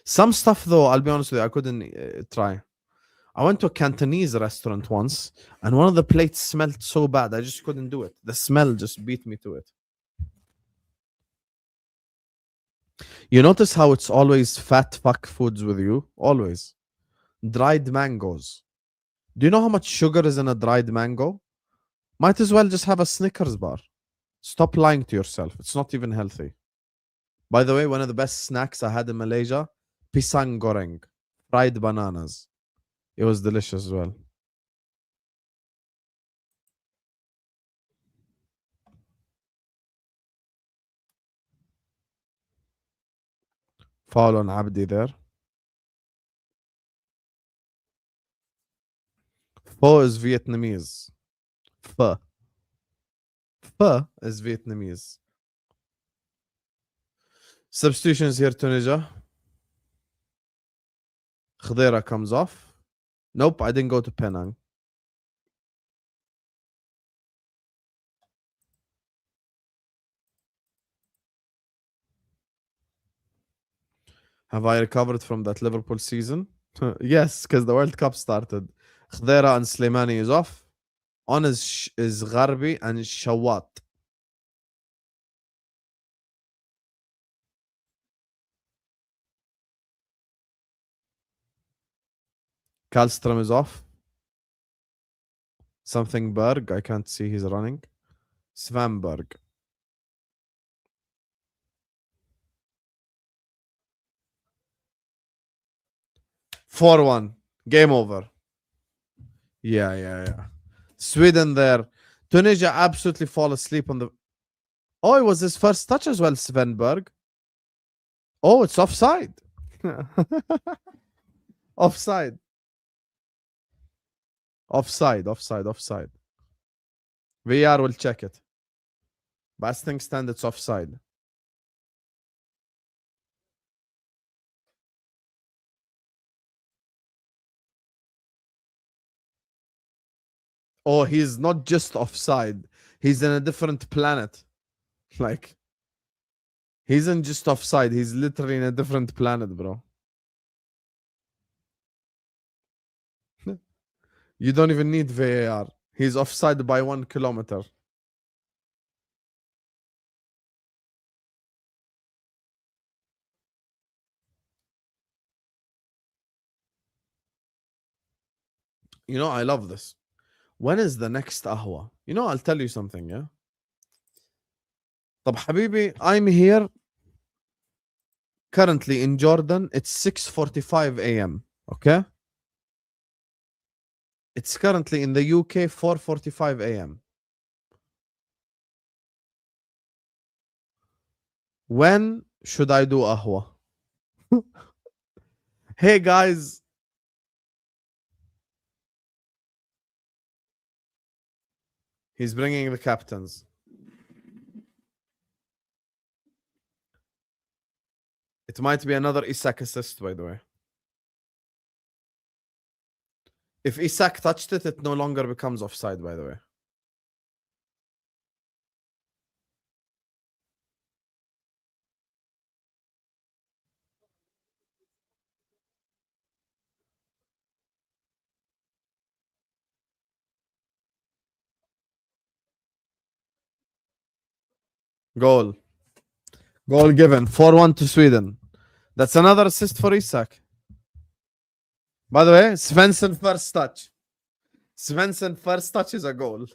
Some stuff, though, I'll be honest with you, I couldn't try. I went to a Cantonese restaurant once, and one of the plates smelled so bad, I just couldn't do it. The smell just beat me to it. You notice how it's always fat fuck foods with you? Always. Dried mangoes. Do you know how much sugar is in a dried mango? Might as well just have a Snickers bar. Stop lying to yourself. It's not even healthy. By the way, one of the best snacks I had in Malaysia, pisang goreng, fried bananas. It was delicious as well. Follow on Abdi there. Pho is Vietnamese. Pho. Pho is Vietnamese. Substitutions here, Tunisia. Khadera comes off. Nope, I didn't go to Penang. Have I recovered from that Liverpool season? Yes, because the World Cup started. Khadera and Slimani is off. On is Gharbi and Shawat. Kallstrom is off. Something Berg. I can't see he's running. Svanberg. Four 1. Game over. Yeah. Sweden there. Tunisia absolutely fall asleep on the... Oh, it was his first touch as well, Svenberg. Oh, it's offside. Offside. VR will check it. But as things stand, it's offside. Oh, he's not just offside. He's in a different planet. Like, he isn't just offside. He's literally in a different planet, bro. You don't even need VAR. He's offside by 1 kilometer. You know, I love this. When is the next قهوة? You know, I'll tell you something, yeah? طب حبيبي, I'm here currently in Jordan, it's 6:45 a.m. Okay? It's currently in the UK 4:45 a.m. When should I do ahwa? Hey guys, he's bringing the captains. It might be another Isak assist, by the way. If Isak touched it, it no longer becomes offside, by the way. Goal. Goal given. 4-1 to Sweden. That's another assist for Isak. By the way, Svensson first touch. Svensson first touch is a goal.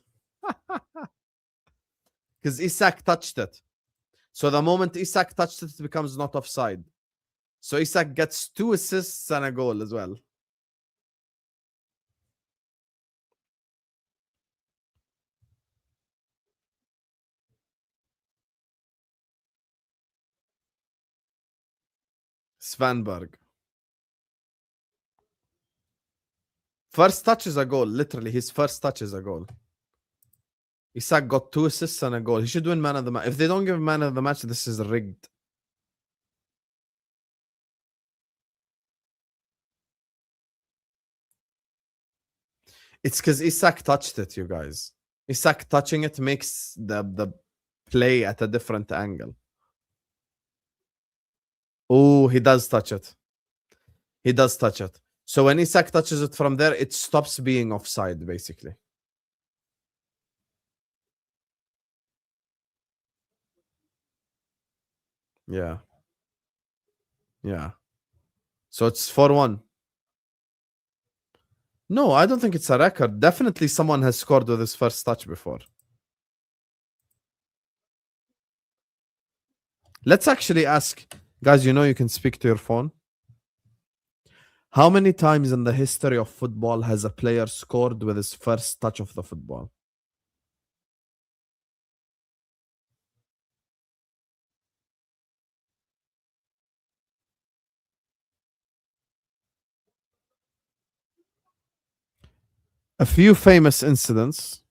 Because Isak touched it. So the moment Isak touched it, it becomes not offside. So Isak gets 2 assists and a goal as well. Svanberg. First touch is a goal. Literally, his first touch is a goal. Isak got 2 assists and a goal. He should win man of the match. If they don't give him man of the match, this is rigged. It's because Isak touched it, you guys. Isak touching it makes the play at a different angle. Oh, he does touch it. He does touch it. So when Isak touches it from there, it stops being offside, basically. Yeah. Yeah. So it's 4-1. No, I don't think it's a record. Definitely someone has scored with his first touch before. Let's actually ask. Guys, you know you can speak to your phone. How many times in the history of football has a player scored with his first touch of the football? A few famous incidents.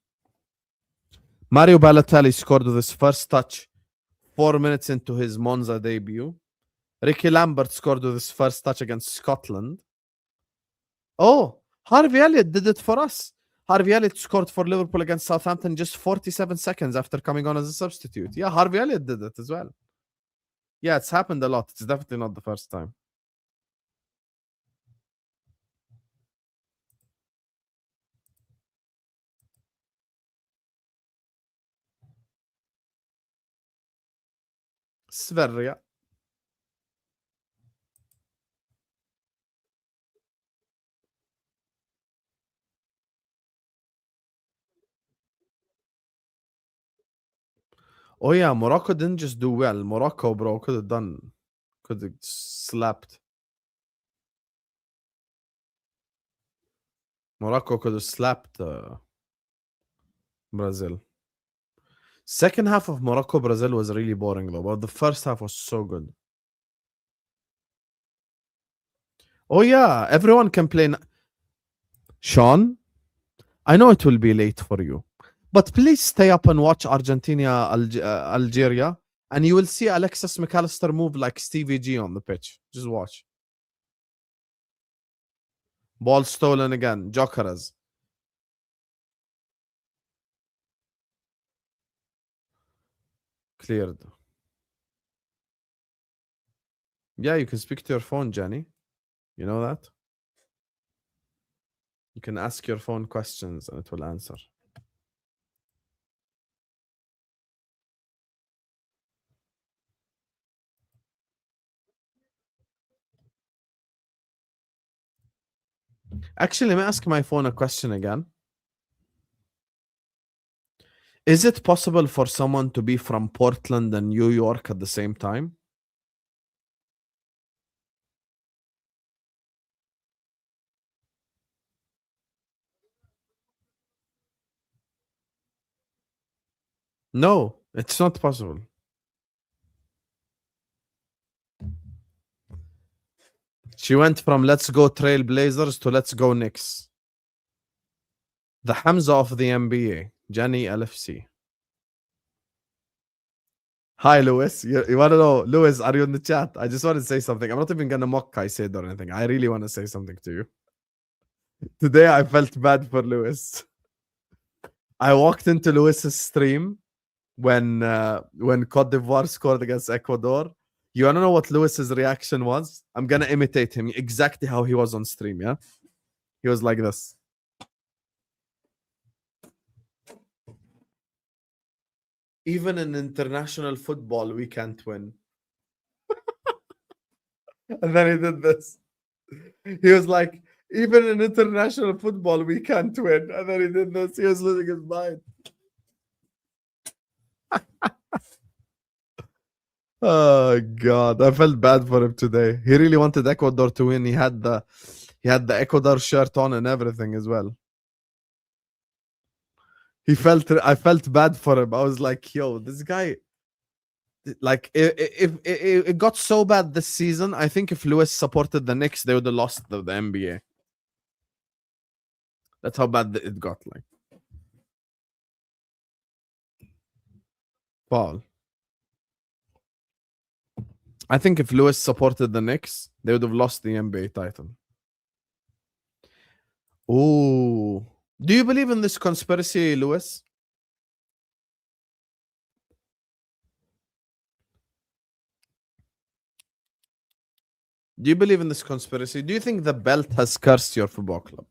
Mario Balotelli scored with his first touch 4 minutes into his Monza debut. Ricky Lambert scored with his first touch against Scotland. Oh, Harvey Elliott did it for us. Harvey Elliott scored for Liverpool against Southampton just 47 seconds after coming on as a substitute. Yeah, Harvey Elliott did it as well. Yeah, it's happened a lot. It's definitely not the first time. Sverige. Oh yeah, Morocco didn't just do well. Morocco, bro, could have slapped. Morocco could have slapped Brazil. Second half of Morocco Brazil was really boring though, but the first half was so good. Oh yeah, everyone can play. Sean, I know it will be late for you, but please stay up and watch Argentina Algeria, and you will see Alexis McAllister move like Stevie G on the pitch. Just watch. Ball stolen again. Jokeras. Cleared. Yeah, you can speak to your phone, Jenny. You know that? You can ask your phone questions and it will answer. Actually, let me ask my phone a question again. Is it possible for someone to be from Portland and New York at the same time? No, it's not possible. She went from let's go Trailblazers to let's go Knicks. The Hamza of the NBA, Jenny LFC. Hi, Lewis. You want to know, Lewis, are you in the chat? I just want to say something. I'm not even going to mock Kai said or anything. I really want to say something to you. Today, I felt bad for Lewis. I walked into Lewis's stream when Cote d'Ivoire scored against Ecuador. You want to know what Lewis's reaction was? I'm going to imitate him exactly how he was on stream, yeah? He was like this. Even in international football, we can't win. And then he did this. He was like, even in international football, we can't win. And then he did this. He was losing his mind. Oh God, I felt bad for him today. He really wanted Ecuador to win. He had the Ecuador shirt on and everything as well. I felt bad for him. I was like, yo, this guy, like, if it got so bad this season, I think if Lewis supported the Knicks, they would have lost the NBA. That's how bad it got. Like, Paul, I think if Lewis supported the Knicks, they would have lost the NBA title. Oh, do you believe in this conspiracy, Lewis? Do you believe in this conspiracy? Do you think the belt has cursed your football club?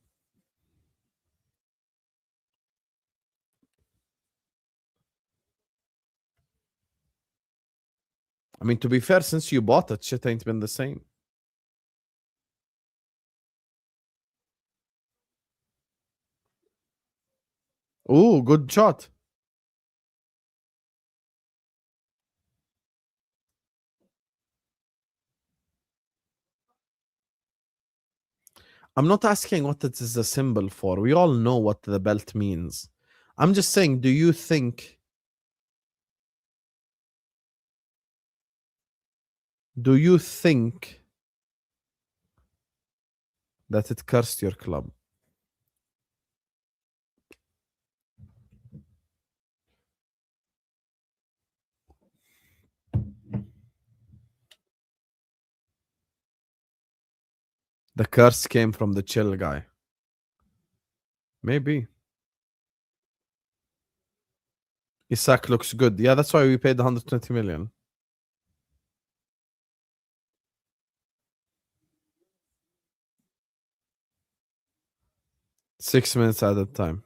I mean, to be fair, since you bought it, shit ain't been the same. Oh, good shot. I'm not asking what it is a symbol for. We all know what the belt means. I'm just saying, do you think that it cursed your club? The curse came from the chill guy. Maybe. Isaac looks good. Yeah, that's why we paid 120 million. Six minutes at a time.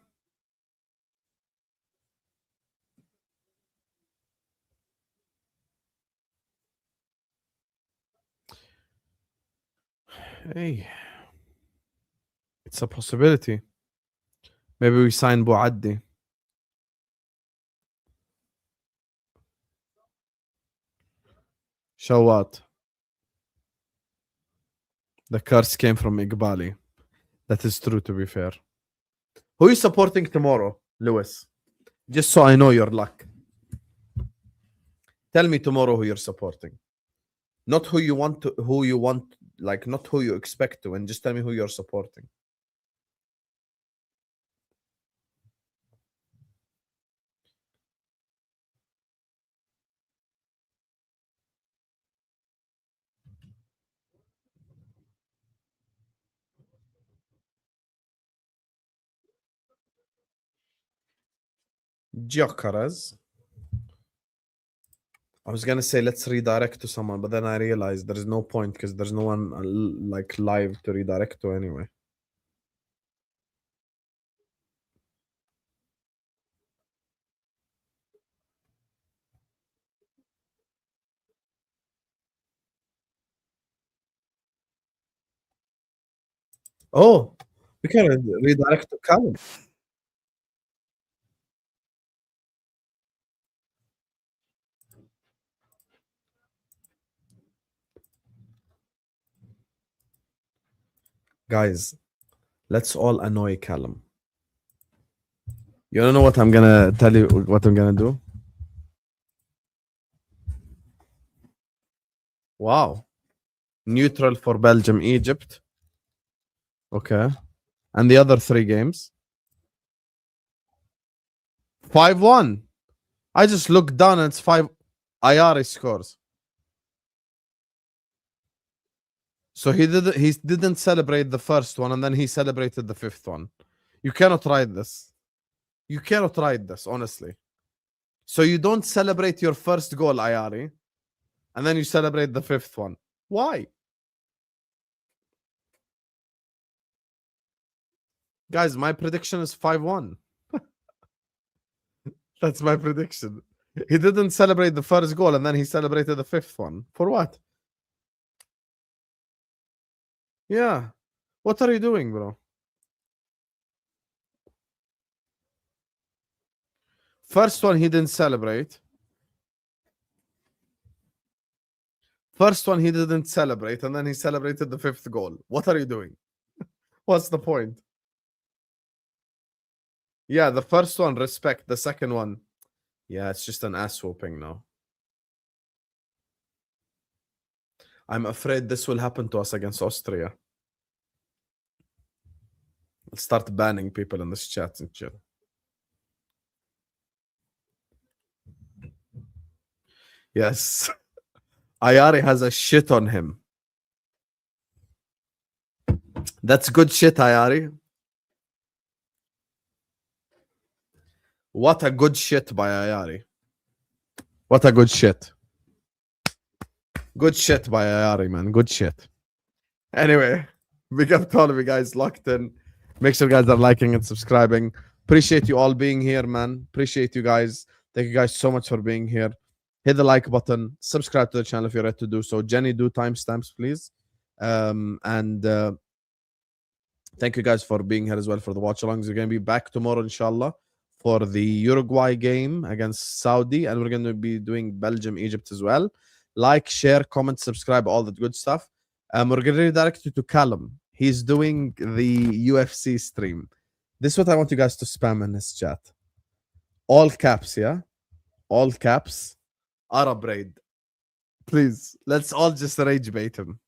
Hey, it's a possibility. Maybe we sign Bouaddi. Shawat. The curse came from Iqbali. That is true, to be fair. Who are you supporting tomorrow, Lewis? Just so I know your luck. Tell me tomorrow who you're supporting. Not who you want, like not who you expect to, and just tell me who you're supporting. Gyökeres. I was gonna say let's redirect to someone, but then I realized there's no point because there's no one like live to redirect to anyway. Oh, we can redirect to Callum. Guys, let's all annoy Callum. You don't know what I'm gonna tell you, what I'm gonna do? Wow. Neutral for Belgium, Egypt. Okay. And the other 3 games? 5-1. I just looked down and it's 5. Ayari scores. So he didn't celebrate the first one and then he celebrated the 5th one. You cannot write this. You cannot write this, honestly. So you don't celebrate your first goal, Ayari, and then you celebrate the 5th one. Why? Guys, my prediction is 5-1. That's my prediction. He didn't celebrate the first goal and then he celebrated the 5th one. For what? Yeah. What are you doing, bro? First one, he didn't celebrate. First one, he didn't celebrate, and then he celebrated the 5th goal. What are you doing? What's the point? Yeah, the first one, respect. The second one, yeah, it's just an ass whooping now. I'm afraid this will happen to us against Austria. I'll start banning people in this chat and shit. Yes. Ayari has a shit on him. That's good shit, Ayari. What a good shit by Ayari. What a good shit. Good shit by Ayari, man. Good shit. Anyway, big up to all of you guys locked in. Make sure you guys are liking and subscribing. Appreciate you all being here, man. Appreciate you guys. Thank you guys so much for being here. Hit the like button. Subscribe to the channel if you're ready to do so. Jenny, do timestamps, please. Thank you guys for being here as well for the watch-alongs. We're going to be back tomorrow, inshallah, for the Uruguay game against Saudi. And we're going to be doing Belgium, Egypt as well. Like, share, comment, subscribe, all that good stuff. We're going to redirect you to Callum. He's doing the UFC stream. This is what I want you guys to spam in his chat. All caps, yeah? All caps. Arab raid. Please, let's all just rage bait him.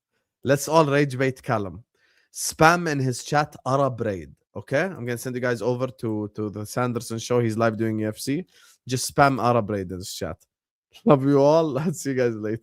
Let's all rage bait Callum. Spam in his chat Arab raid. Okay? I'm going to send you guys over to the Sanderson show. He's live doing UFC. Just spam Arab raid in his chat. Love you all. I'll see you guys later.